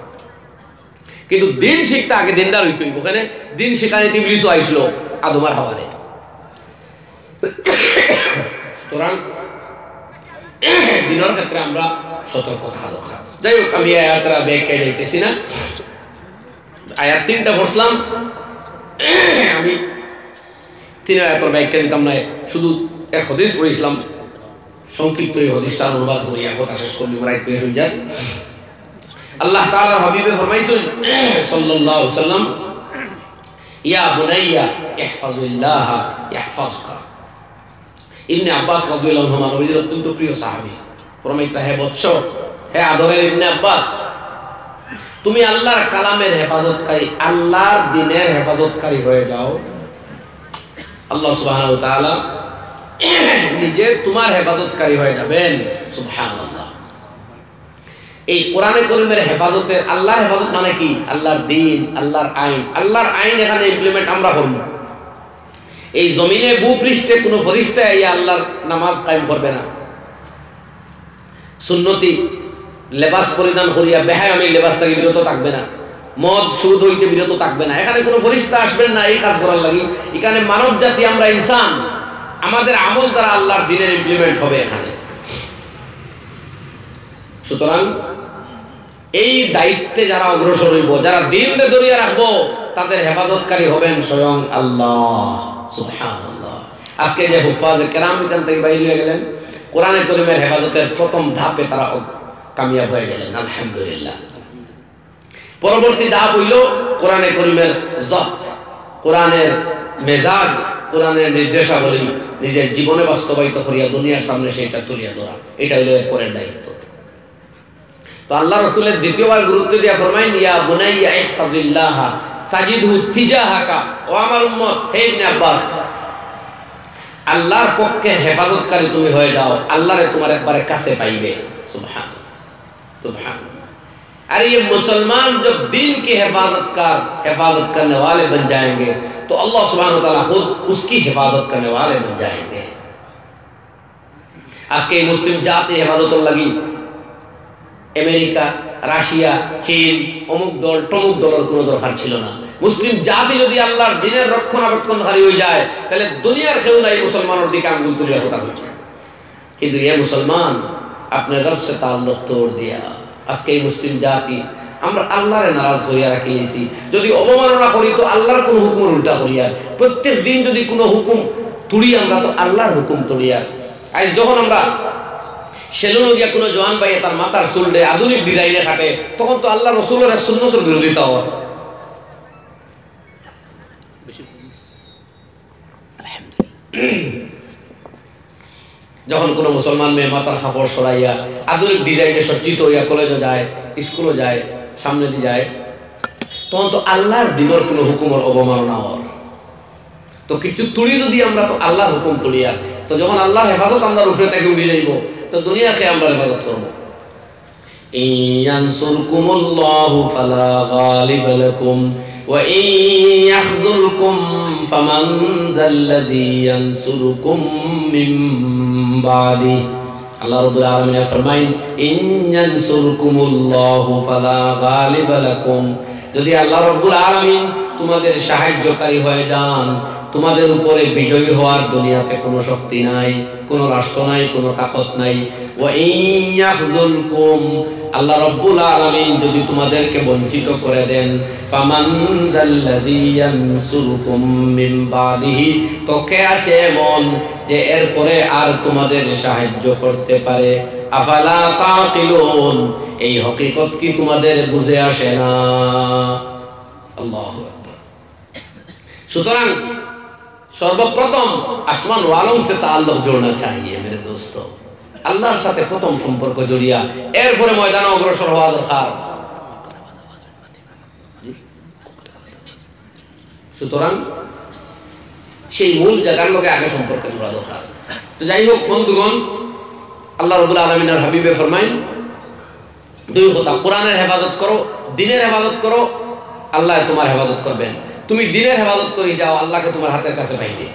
কিন্তু দিন শিখতে আগে দিনদার হইতে হইব। ওখানে দিন শিখানে ইবলিসও আইছিল আদমার হাওয়ারে। সুতরাং দিনের ক্ষেত্রে আমরা সতর্ক থাকা দরকার। যাই হোক, আমি আয়াতটা ব্যাখ্যা যাইতেছি না। আয়াত 3টা পড়ছিলাম, আমি 3 আয়াতের ব্যাখ্যা দিতাম না, শুধু এক হাদিস পড়েছিলাম। সংক্ষিপ্ত এই হাদিসটা অনুবাদ করিয়া কথা শেষ করলি রাইট পেশ হয়ে যায়। আল্লাহ তাআলার হাবিবে ফরমাইছেন সাল্লাল্লাহু আলাইহি ওয়াসাল্লাম, ইয়া বুনাইয়া ইহফাজিল্লাহ ইহফাজকা। ইবনে আব্বাস রাদিয়াল্লাহু আনহু নবীর অত্যন্ত প্রিয় সাহাবী, ফরমাইতা, হে বৎস, হে আদরের ইবনে আব্বাস, তুমি আল্লাহর কালামের হেফাজতকারী, আল্লাহর দ্বীনের হেফাজতকারী হয়ে যাও। আল্লাহ সুবহানাহু ওয়া তাআলা নিজে তোমার হেফাজতকারী হয়ে যাবেন। সুবহানাল্লাহ। এই কোরআনে কারীমের হেফাজতে, আল্লাহর হেফাজত মানে কি? আল্লাহর দ্বীন, আল্লাহর আইন। আল্লাহর আইন এখানে ইমপ্লিমেন্ট আমরা করব। এই জমিনে ভূপৃষ্ঠে কোনো ফেরেশতা এই আল্লাহর নামাজ কায়েম করবে না। সুন্নতি লেবাস পরিধান করিয়া বেহায়ামি লেবাস থেকে বিরত থাকবে না। মদ সুদ হইতে বিরত থাকবে না। এখানে কোনো ফেরেশতা আসবেন না এই কাজ করার লাগি। এখানে মানব জাতি, আমরা ইনসান, আমাদের আমল দ্বারা আল্লাহর দ্বীনের ইমপ্লিমেন্ট হবে এখানে। সুতরাং এই দায়িত্বে যারা অগ্রসর হইব, যারা দ্বীনকে ধরিয়া রাখবো, তাদের হেফাজতকারী হবেন স্বয়ং আল্লাহ। সুবহানাল্লাহ। আজকে যে হুফাজে কেরাম এখান থেকে বাইরে হয়ে গেলেন, কোরআনে কারীমের হেফাজতের প্রথম ধাপে তারা কামিয়াব হয়ে গেলেন, আলহামদুলিল্লাহ। পরবর্তী ধাপ হইল কোরআনে কারীমের জব্ত, কোরআনের মেজাজ, কোরআনের নির্দেশাবলী, নিজের জীবনে বাস্তবায়িত করিয়া দুনিয়ার সামনে সেটা তুলিয়া ধরা, এটা হলো এরপরের দায়িত্ব। তো আল্লাহ রাসূলের দ্বিতীয়বার গুরুত্ব দিয়া ফরমাইন, ইয়া বুনাইয়া ইহফাজিল্লাহ তাজিদহু তিজাহাকা। ও আমার উম্মত, হে ইবনে আব্বাস, আল্লাহর পক্ষে হেফাজতকারী তুমি হয়ে যাও, আল্লাহরে তোমার একবারে কাছে পাইবে। সুবহানাল্লাহ, সুবহানাল্লাহ। अरे ये मुसलमान जब दीन की हिफाजत करने वाले बन जाएंगे तो अल्लाह सुब्हानहू व तआला खुद उसकी हिफाजत करने वाले बन जाएंगे। आज के मुस्लिम जाति हिफाजत लगी আমেরিকা, রাশিয়া, চীন, অমুক দল টমুক দলের কোনো দরকার ছিল না। মুসলিম জাতি যদি আল্লাহর দ্বীনের রক্ষণাবেক্ষণকারী হয়ে যায়, তাহলে দুনিয়ার কেউ নাই মুসলমানের দিকে আঙ্গুল তুলে কথা বলছে। কিন্তু এ মুসলমান আপনি রব সে তাল্লুক তোড় দিয়া, আজকে এই মুসলিম জাতি আমরা আল্লাহরে নারাজ হইয়া রাখিয়েছি। যদি অবমাননা করি তো আল্লাহর কোন হুকুম উল্টা করিয়া, প্রত্যেক দিন যদি কোনো হুকুম তুলি আমরা তো আল্লাহর হুকুম তুলিয়া। আজ যখন আমরা সেলুনে গিয়া কোনো জওয়ান ভাই তার মাথার চুলটে আধুনিক ডিজাইনে কাটে, তখন তো আল্লাহ রাসূলের সুন্নতের বিরোধিতা হয়। যখন কোনো মুসলমান মেয়ে মাথার কাপড় সরাইয়া আধুনিক ডিজাইনে সজ্জিত হইয়া কলেজে যায়, স্কুলে যায়, সামনে দিয়ে যায়, তখন তো আল্লাহর দ্বীনের কোনো হুকুমের অবমাননা হয়। তো কিছু তুলি যদি আমরা তো আল্লাহর হুকুম তুলিয়া, তো যখন আল্লাহর হেফাজত আমরা উপরে তাকে উঠে যাইব, তো দুনিয়াকে আমরা হেফাজত করবো। ইয়ানসুরকুমুল্লাহু ফালা গালিবা লাকুম ওয়া ইয়াখযুলকুম ফামান যাল্লাযী ইয়ানসুরকুম মিন বাদি। আল্লাহ রাব্বুল আলামিন ফরমায়, ইয়ানসুরকুমুল্লাহু ফালা গালিবা লাকুম, যদি আল্লাহ রাব্বুল আলামিন তোমাদের সাহায্যকারী হয়ে যান, তোমাদের উপরে বিজয়ী হওয়ার দুনিয়াতে কোনো শক্তি নাই, কোনো রাষ্ট্র নাই, কোনো তাকত নাই। ওয়া ইয়াখযুলকুম, আল্লাহ রাব্বুল আলামিন যদি তোমাদেরকে বঞ্চিত করে দেন, ফামান যাল্লাযী ইয়ানসুরকুম মিন বাদিহি, তো কে আছে এমন যে এরপরে আর তোমাদের সাহায্য করতে পারে? আফালা তাকিলুন, এই হকিকত কি তোমাদের বুঝে আসে না? আল্লাহু আকবার। সুতরাং সর্বপ্রথম আসমান ওয়ালোं से ताल्लुक जोड़ना चाहिए मेरे दोस्तों। আল্লাহর সাথে প্রথম সম্পর্ক জড়িয়া এরপরে ময়দানে অগ্রসর হওয়া দরকার। সুতরাং সেই মূল জায়গার লোকে আগে সম্পর্ক জোড়া দরকার। তো যাই হোক বন্ধুগণ, আল্লাহ রাব্বুল আলামিনের হাবিবে ফরমায় দুই কথা, কোরআনের হেফাজত করো, দ্বীনের হেফাজত করো, আল্লাহ তোমার হেফাজত করবেন। তুমি দ্বীনের হেফাজত করে যাও, আল্লাহকে তোমার হাতের কাছে পাইবে।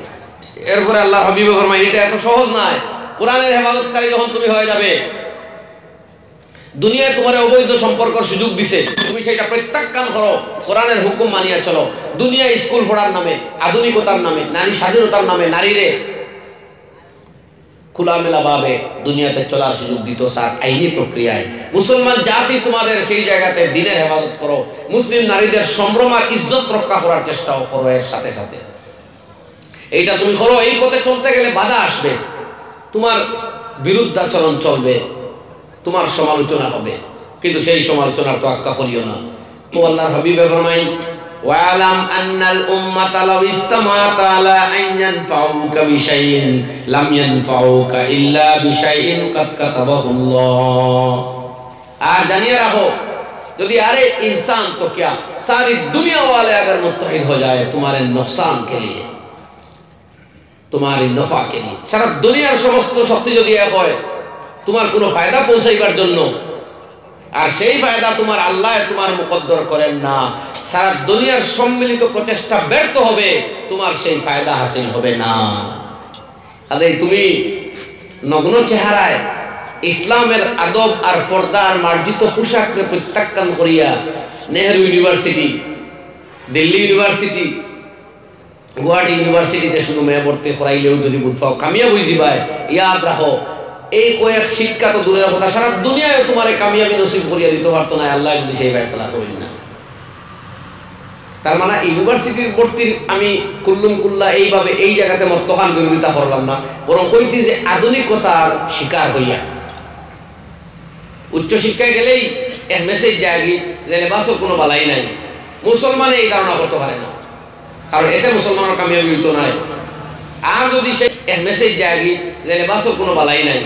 এরপরে আল্লাহ হাবিবে ফরমায় এটা এত সহজ নয়। কোরআনের হেফাজতকারী যখন তুমি হয়ে যাবে, দুনিয়ায় তোমার অবৈধ সম্পর্কের সুযোগ দিছে, তুমি সেটা প্রত্যাখ্যান করো, কোরআনের হুকুম মানিয়া চলো। দুনিয়া স্কুল পড়ার নামে, আধুনিকতার নামে, নারী স্বাধীনতার নামে নারীরে খোলামেলা ভাবে দুনিয়াতে চলার সুযোগ দিত স্যার আইনি প্রক্রিয়ায়। মুসলমান জাতি তোমাদের সেই জায়গাতে দ্বীনের হেফাজত করো, মুসলিম নারীদের সম্ভ্রম আর ইজ্জত রক্ষা করার চেষ্টাও করো। এর সাথে সাথে এইটা তুমি করো। এই পথে চলতে গেলে বাধা আসবে, তোমার বিরুদ্ধাচরণ চলবে, তোমার সমালোচনা হবে, কিন্তু সেই সমালোচনার তোয়াক্কা করিও না। তো আল্লাহর হাবিব ফরমায়, ওয়ালাম আন্নাল উম্মাতা লাউ ইসতামাত আলা আন ইয়ানফাউকা বিশাইইন লাম ইয়ানফাউকা ইল্লা বিশাইইন কাদ কাতাবাহুল্লাহ। আর জানিয়ে রাখো, যদি আরে इंसान तो क्या सारी दुनिया वाले अगर मुत्तहिद हो जाए तुम्हारे नुकसान के लिए, तुम्हारी नफा के लिए, সারা দুনিয়ার সমস্ত শক্তি যদি এক হয় তোমার কোনো ফায়দা পৌঁছাইবার জন্য, আর সেই ফায়দা তোমার আল্লাহ তোমার মুকদ্দর করেন না, সারা দুনিয়ার সম্মিলিত প্রচেষ্টা ব্যর্থ হবে, তোমার সেই ফায়দা হাসিল হবে না। আরে তুমি নগ্ন চেহারায় ইসলামের আদব আর পর্দা আর মার্জিত পোশাককে প্রত্যাখ্যান করিয়া নেহেরু ইউনিভার্সিটি, দিল্লি ইউনিভার্সিটি, গুয়াহাটি ইউনিভার্সিটিতে শুধু মেয়ে ভর্তি করাইলেও যদি বুঝাও কামিয়াব হয়ে যাবায়, ইয়াদ রাখো এই কয়েক শিক্ষা তো দূরের কথা, সারা দুনিয়ায় তোমার কামিয়াবি নসিব করিয়া দিতে পারতো না আল্লাহ যদি সেই ফয়সালা করেন না। তার মানে ইউনিভার্সিটির ভর্তির আমি কুল্লুম কুল্লা এইভাবে এই জায়গাতে মর্তখান বিরোধিতা করলাম না, বরং কইছি যে আধুনিকতার শিকার হইয়া উচ্চ শিক্ষায় গেলেই এক মেসেজ যায় যে লেবাসের কোনো বালাই নাই, মুসলমানে এই ধারণা করতে পারে না, কারণ এতে মুসলমানের কামিয়াবি হইতো নাই। আর যদি সেই এক মেসেজ জায়গি যে লেবাসের কোনো বালাই নাই,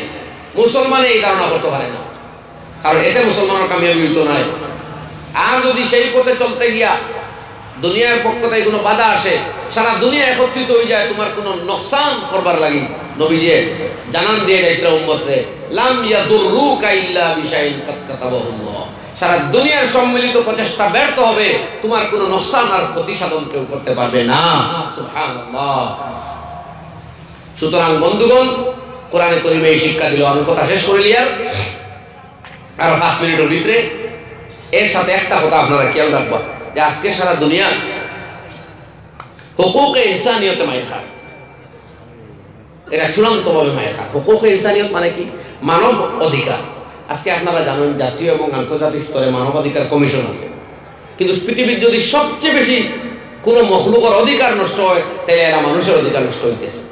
মুসলমানে এই ধারণা করতে পারে না, কারণ এতে মুসলমানের কামিয়াবি হইতো নাই। আর যদি সেই পথে চলতে গিয়া দুনিয়ার পক্ষ থেকে কোনো বাধা আসে, সারা দুনিয়া একত্রিত হয়ে যায় তোমার কোনো নোকসান করবার লাগি, নবীজি জানান দিয়ে গেছে উম্মতরে, লাম ইয়াদুররুকা ইল্লা বিশাইইন কাদ কাতাবাহুল্লাহ, সারা দুনিয়ার সম্মিলিত প্রচেষ্টা ব্যর্থ হবে, তোমার কোনো নোকসান আর ক্ষতি সাধন কেউ করতে পারবে না। সুবহানাল্লাহ। সুতরাং বন্ধুগণ, কোরআনে কারীমে এই শিক্ষা দিল। আমি কথা শেষ করে লিয়ার আর 5 মিনিটের ভিতরে। এর সাথে একটা কথা আপনারা খেয়াল রাখবা যে আজকে সারা দুনিয়া হুকুকে ইনসানিয়তে মাইর খায়, এটা চূড়ান্তভাবে মাইর খায়। হুকুকে ইনসানিয়ত মানে কি? মানব অধিকার। আজকে আপনারা জানেন জাতীয় এবং আন্তর্জাতিক স্তরে মানবাধিকার কমিশন আছে, কিন্তু পৃথিবীর যদি সবচেয়ে বেশি কোনো মখলুকের অধিকার নষ্ট হয় তাহলে এরা মানুষের অধিকার নষ্ট হইতেছে।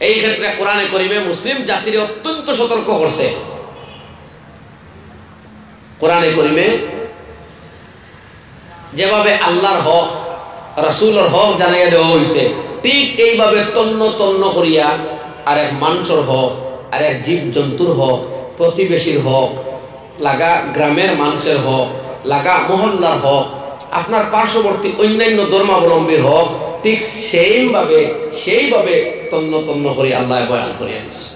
এই ক্ষেত্রে কোরআনে কারীমে মুসলিম জাতির অত্যন্ত সতর্ক করছে। কোরআনে কারীমে যেভাবে আল্লাহর হক রাসূলের হক জানাইয়া দেওয়া হয়েছে, ঠিক এইভাবে তন্ন তন্ন করিয়া আর এক মানুষের হক, আর এক জীব জন্তুর হক, প্রতিবেশীর হক, লাগা গ্রামের মানুষের হক, লাগা মহল্লার হক, আপনার পার্শ্ববর্তী অন্যান্য ধর্মাবলম্বীর হক, ঠিক সেইভাবে তন্ন তন্ন করে আল্লাহ বয়ান করিয়া দিচ্ছে।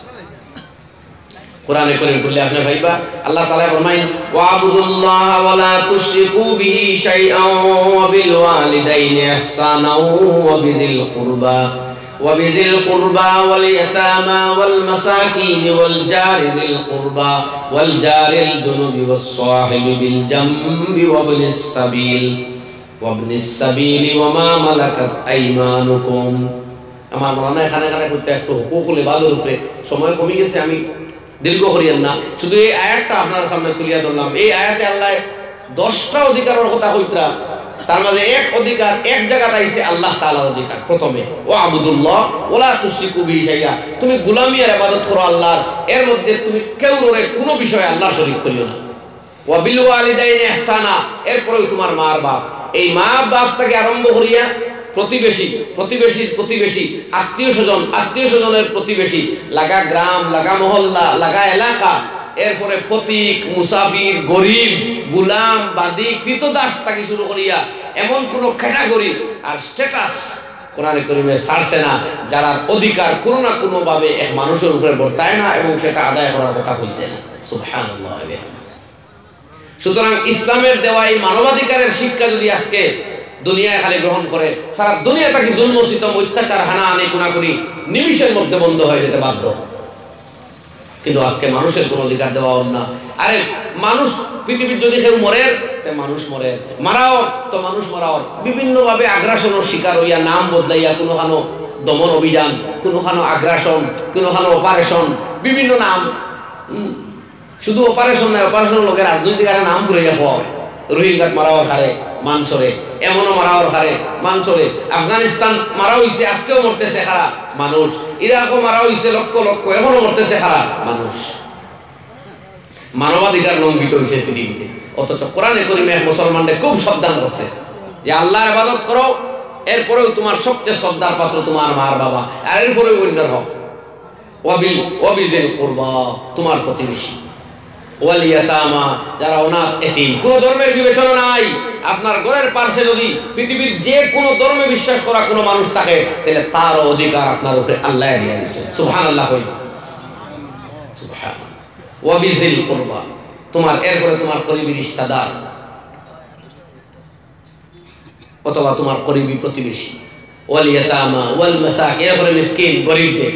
কোরআনে কারীম বললে আপনি ভাইবা আল্লাহ তাআলা ফরমায়, ওয়াবুদুল্লাহ ওয়া লা তুশরিকু বিহি শাইআন ওয়া বিল ওয়ালিদাইনি ইহসানাও ওয়া বিযিল কুরবা ওয়াল ইয়াতামা ওয়াল মাসাকিন ওয়াল জারি যিল কুরবা ওয়াল জারিল জুনুবি ওয়াস সাহিবি বিল জামবি ওয়া ইবনিস সাবিল ওয়া মা মালাকাত আইমানুকুম। আমার মনে হয় এখানে করতে একটু হুকুকুল ইবাদের উপরে সময় কমে গেছে, আমি দীর্ঘ করিয়েন না, শুধু এই আয়াতটা আপনার সামনে তুলিয়া ধরলাম। এই আয়াতে আল্লাহ 10টা অধিকারের কথা কইতরা, তার মাঝে এক অধিকার এক জায়গাটা আইছে আল্লাহ তাআলার অধিকার। প্রথমে ওয়াবুদুল্লাহ ওয়া লা তুশরিকু বিহি শাইআ, তুমি গোলামি আর ইবাদত করো আল্লাহর, এর মধ্যে তুমি কেউরে কোনো বিষয়ে আল্লাহ শরীক করিও না। ওয়া বিল ওয়ালিদাইনি ইহসানা, এরপরেও তোমার মার বাপ, এই মা বাপ থেকে আরম্ভ করিয়া প্রতিবেশী আত্মীয় স্বজনের প্রতিবেশী, লাগা গ্রাম, লাগা মহল্লা, লাগা এলাকা, এরপরে প্রতীক, মুসাফির, গরিব, গুলাম, বাদী, কৃতদাস থেকে শুরু করিয়া এমন কোন ক্যাটাগরি আর স্ট্যাটাস কোরআনে কারীমে ছাড়ছে না যারা অধিকার কোনো না কোনো ভাবে এক মানুষের উপরে বর্তায় না এবং সেটা আদায় করার কথা কইছে না। সুবহানাল্লাহ। সুতরাং ইসলামের দেওয়া এই মানবাধিকারের শিক্ষা যদি আজকে দুনিয়ায় খালি গ্রহণ করে, সারা দুনিয়া তাকে জুলম সিতম অত্যাচার হানাহানি গুনাহগুনি নিমিষের মধ্যে বন্ধ হয়ে যেতে বাধ্য। কিন্তু আজকে মানুষের কোনো অধিকার দেওয়া হল না। আরে মানুষ পৃথিবীর যদি কেউ মরে, মানুষ মরে, মারাও তো মানুষ মারাও, বিভিন্ন ভাবে আগ্রাসনের শিকার হইয়া নাম বদলাইয়া, কোনোখানো দমন অভিযান, কোনোখানো আগ্রাসন, কোনোখানো অপারেশন, বিভিন্ন নাম। শুধু অপারেশন নয়, অপারেশন লোকের রাজনৈতিক নাম ঘুরাইয়া হয়। রোহিঙ্গাত মারাও হারে মানসরে, এমনও মারাওয়ার হারে মানসরে, আফগানিস্তান মারা হইছে আজকেও মরতেছে হারা মানুষ, ইরাকও মারা হইছে লক্ষ লক্ষ, এখনো মরতেছে হারা মানুষ। মানবাধিকার লঙ্ঘিত হয়েছে পৃথিবীতে, অথচ কোরআনে কারীমে মুসলমানদের খুব সাবধান করছে যে আল্লাহর ইবাদত করো, এরপরেও তোমার সবচেয়ে শ্রদ্ধার পাত্র তোমার মার বাবা, আর এরপরেও অন্যের হক, ওয়া বিযিল কুরবা, তোমার প্রতিবেশী, ওয়াল ইয়াতামা, যারা অনাথ এতিম। কোন ধর্মের বিবেচনা নাই। আপনার ঘরের পাশে যদি পৃথিবীর যে কোনো ধর্মে বিশ্বাস করা কোনো মানুষ থাকে, তাহলে তার অধিকার আপনার উপরে আল্লাহ দিয়ে দিয়েছে। সুবহানাল্লাহ। সুবহানাল্লাহ। ওয়া বিযিল কুরবা, তোমার এরপরে তোমার করিবি রিশতাদার অথবা তোমার করিবি প্রতিবেশী। ওয়াল ইয়াতামা ওয়াল মাসাকিন, এরপরে মিসকিন, গরিব, যে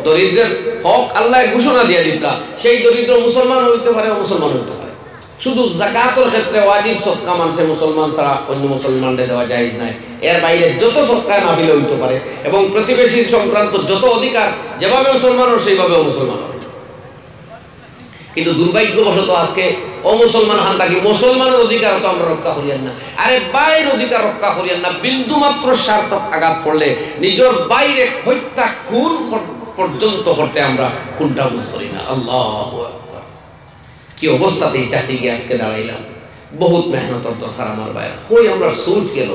দরিদ্রের হক আল্লাহ ঘোষণা দিয়ে দিতা। সেই দরিদ্র মুসলমান হইতে পারে, অমুসলমান হইতে পারে। শুধু যাকাতের ক্ষেত্রে ওয়াজিব সদকা মানুষে মুসলমান ছাড়া অন্য মুসলমানদের দেওয়া জায়েজ নাই। এর বাইরে যত সদকা নাফিলে হইতে পারে, এবং প্রতিবেশীর সংক্রান্ত যত অধিকার যেভাবে মুসলমানের সেইভাবে মুসলমান। কিন্তু দুর্ভাগ্যবশত আজকে অমুসলমান হান থাকি মুসলমানের অধিকার তো আমরা রক্ষা করিয়ান না। আরে বাইরের অধিকার রক্ষা করিয়ান না, বিন্দু মাত্র স্বার্থ আঘাত পড়লে নিজের বাইরে হত্যা খুন পর্যন্ত করতে আমরা কোনটা বোধ করি না। আল্লাহু আকবার। কি অবস্থাতে এই জাতিকে আজকে দাঁড়াইলাম। বহুত মেহনতের দরকার আমার ভাই। কই আমরা সোচ গেল,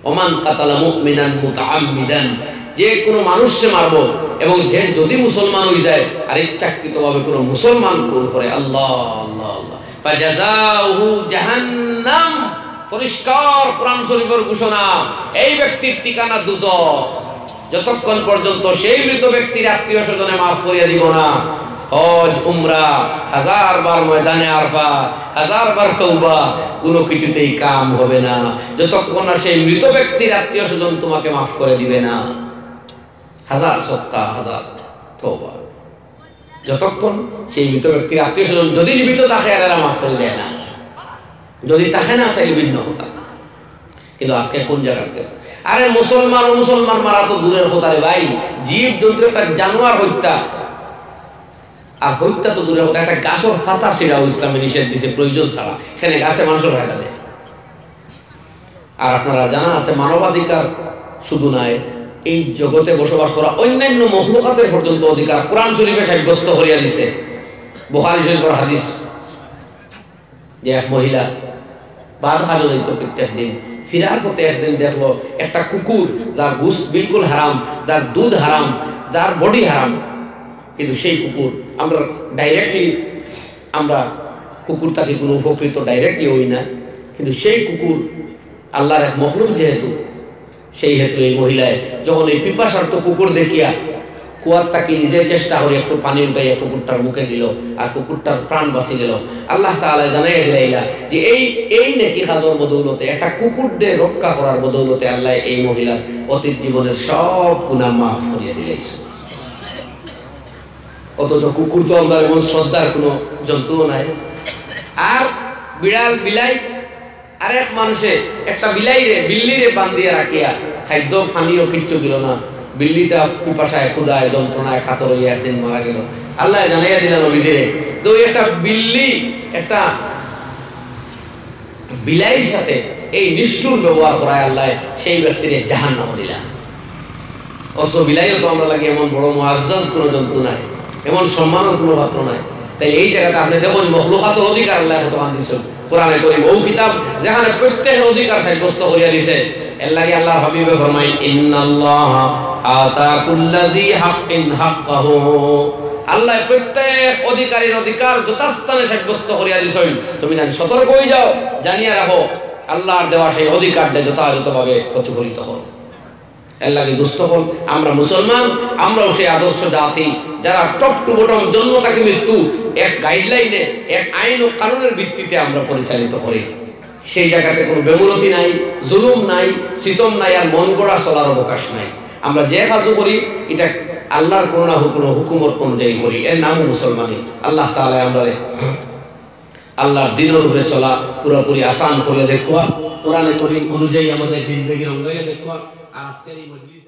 ওমান কাতালা মুমিনান মুতাআম্মিদান, যে কোনো মানুষকে মারবো এবং যে যদি মুসলমান হয়ে যায় আর ইচ্ছাকৃতভাবে কোনো মুসলমান খুন করে, আল্লাহ আল্লাহ আল্লাহ, ফাজাযাউহু জাহান্নাম, পরিষ্কার কোরআন শরীফের ঘোষণা, এই ব্যক্তির ঠিকানা দুজক, যতক্ষণ পর্যন্ত সেই মৃত ব্যক্তির আত্মীয় স্বজনে মাফ করিয়া দিব না। হজ উমরা 1000 বার ময়দানে আরফা, 1000 বার তওবা, কোনো কিছুতেই কাম হবে না যতক্ষণ না সেই মৃত ব্যক্তির আত্মীয় স্বজন তোমাকে মাফ করে দিবে না। 1000 সদকা, 1000 তওবা, যতক্ষণ সেই মৃত ব্যক্তির আত্মীয় স্বজন যদি জীবিত থাকে এরা মাফ করে দেয় না, যদি থাকে না চাইলে ভিন্ন হতা। কিন্তু আজকে কোন জায়গাতে আরে মুসলমান ও মুসলমান মারা তো দূরের কথা রে ভাই, জীব জন্তু একটা জানোয়ার হত্যা, আর হত্যা তো দূরের কথা, একটা গাছের পাতা ছিঁড়াও ইসলামে নিষেধ দিয়েছে প্রয়োজন ছাড়া, এখানে গাছে মানুষের ফায়দা দেয়। আর আপনারা জানা আছে মানবাধিকার শুধু নয়, এই জগতে বসবাস করা অন্যান্য মখলুকাতের পর্যন্ত অধিকার কোরআন শরীফে সাব্যস্ত করিয়া দিছে। বুখারী শরীফের হাদিস যে এক মহিলা বাদ হাজর হইতো প্রত্যেক দিন, ফিরার পথে একদিন দেখলো একটা কুকুর যার গোশত বিলকুল হারাম, যার দুধ হারাম, যার বডি হারাম, কিন্তু সেই কুকুর আমরা ডাইরেক্টলি আমরা কুকুরটাকে কোনো উপকৃত ডাইরেক্টলি হই না, কিন্তু সেই কুকুর আল্লাহর এক মখলুক যেহেতু, সেই হেতু এই মহিলায় যখন এই পিপাসার্থ কুকুর দেখিয়া কুয়ার তাকে নিজে চেষ্টা করে একটু পানি উঠাইয়া কুকুরটার মুখে দিল, আর কুকুরটার প্রাণ বাঁচি গেল। আল্লাহ তাআলা জানাইয়া দিলাইলা যে এই নেকি কাজের বদৌলতে, একটা কুকুরদের রক্ষা করার বদৌলতে আল্লাহ এই মহিলার অতীত জীবনের সব গুনাহ মাফ করিয়া দিলাইছে। অথচ কুকুর তো আল্লাহর এমন শ্রদ্ধার কোনো জন্তুও নাই। আর বিড়াল বিলাই, আরেক মানুষে একটা বিল্লিরে বান্ধিয়া রাখিয়া খাদ্য পানীয় কিচ্ছু দিল না, বিল্লিটা পিপাসায় ক্ষুধায় যন্ত্রণায় কাতর হইয়া একদিন মারা গেল। আল্লাহ জানাইয়া দিলেন নবীদের, তো একটা বিল্লি একটা বিলাইয়ের সাথে এই নিষ্ঠুর ব্যবহার করায় আল্লাহ সেই ব্যক্তির জাহান্নামে দিলেন। অথচ বিলাইও তো আমরা লাগে এমন বড় মুআজ্জাজ কোনো জন্তু নাই, এমন সম্মানের কোনো পাত্র নাই। তাই এই জায়গাতে আপনি দেখুন মখলুকাতের অধিকার আল্লাহ কত দিয়েছেন কোরআনে কারীম, ও কিতাব যেখানে প্রত্যেকের অধিকার সাব্যস্ত করিয়া দিয়েছে। এর লাগি আল্লাহর হাবিবে ফরমাই, ইন্নাল্লাহা আতা কুল্লাযী হাক্কিন হাক্কাহু, আল্লাহ প্রত্যেক অধিকারীর অধিকার যথাস্থানে সাব্যস্ত করিয়া দিয়েছেন। তুমি জানি সতর্ক হয়ে যাও, জানিয়া রাখো আল্লাহর দেওয়া সেই অধিকারটা যথাযথভাবে প্রতিফলিত হোক। এর লাগে দুস্থ হল আমরা মুসলমান, আমরাও সেই আদর্শ জাতি যারা টপ টু বটম জন্মটাকে মৃত্যু এক গাইডলাইনে, এক আইন ও কানুনের ভিত্তিতে আমরা পরিচালিত করি। সেই জায়গাতে কোনো বেমুরতি নাই, জুলুম নাই, সিতম নাই, আর মন গড়া চলার অবকাশ নাই। আমরা যে কাজও করি এটা আল্লাহর করুণা হুকুমত অনুযায়ী করি, এর নামও মুসলমানি। আল্লাহ তাআলা আমরা আল্লাহর দ্বীনের উপরে চলা পুরোপুরি আসান করে দেখুয়া, কোরআনে কারীম অনুযায়ী আমাদের জিন্দেগি রঙাইয়া দেখুয়া। আজকের এই মজলিস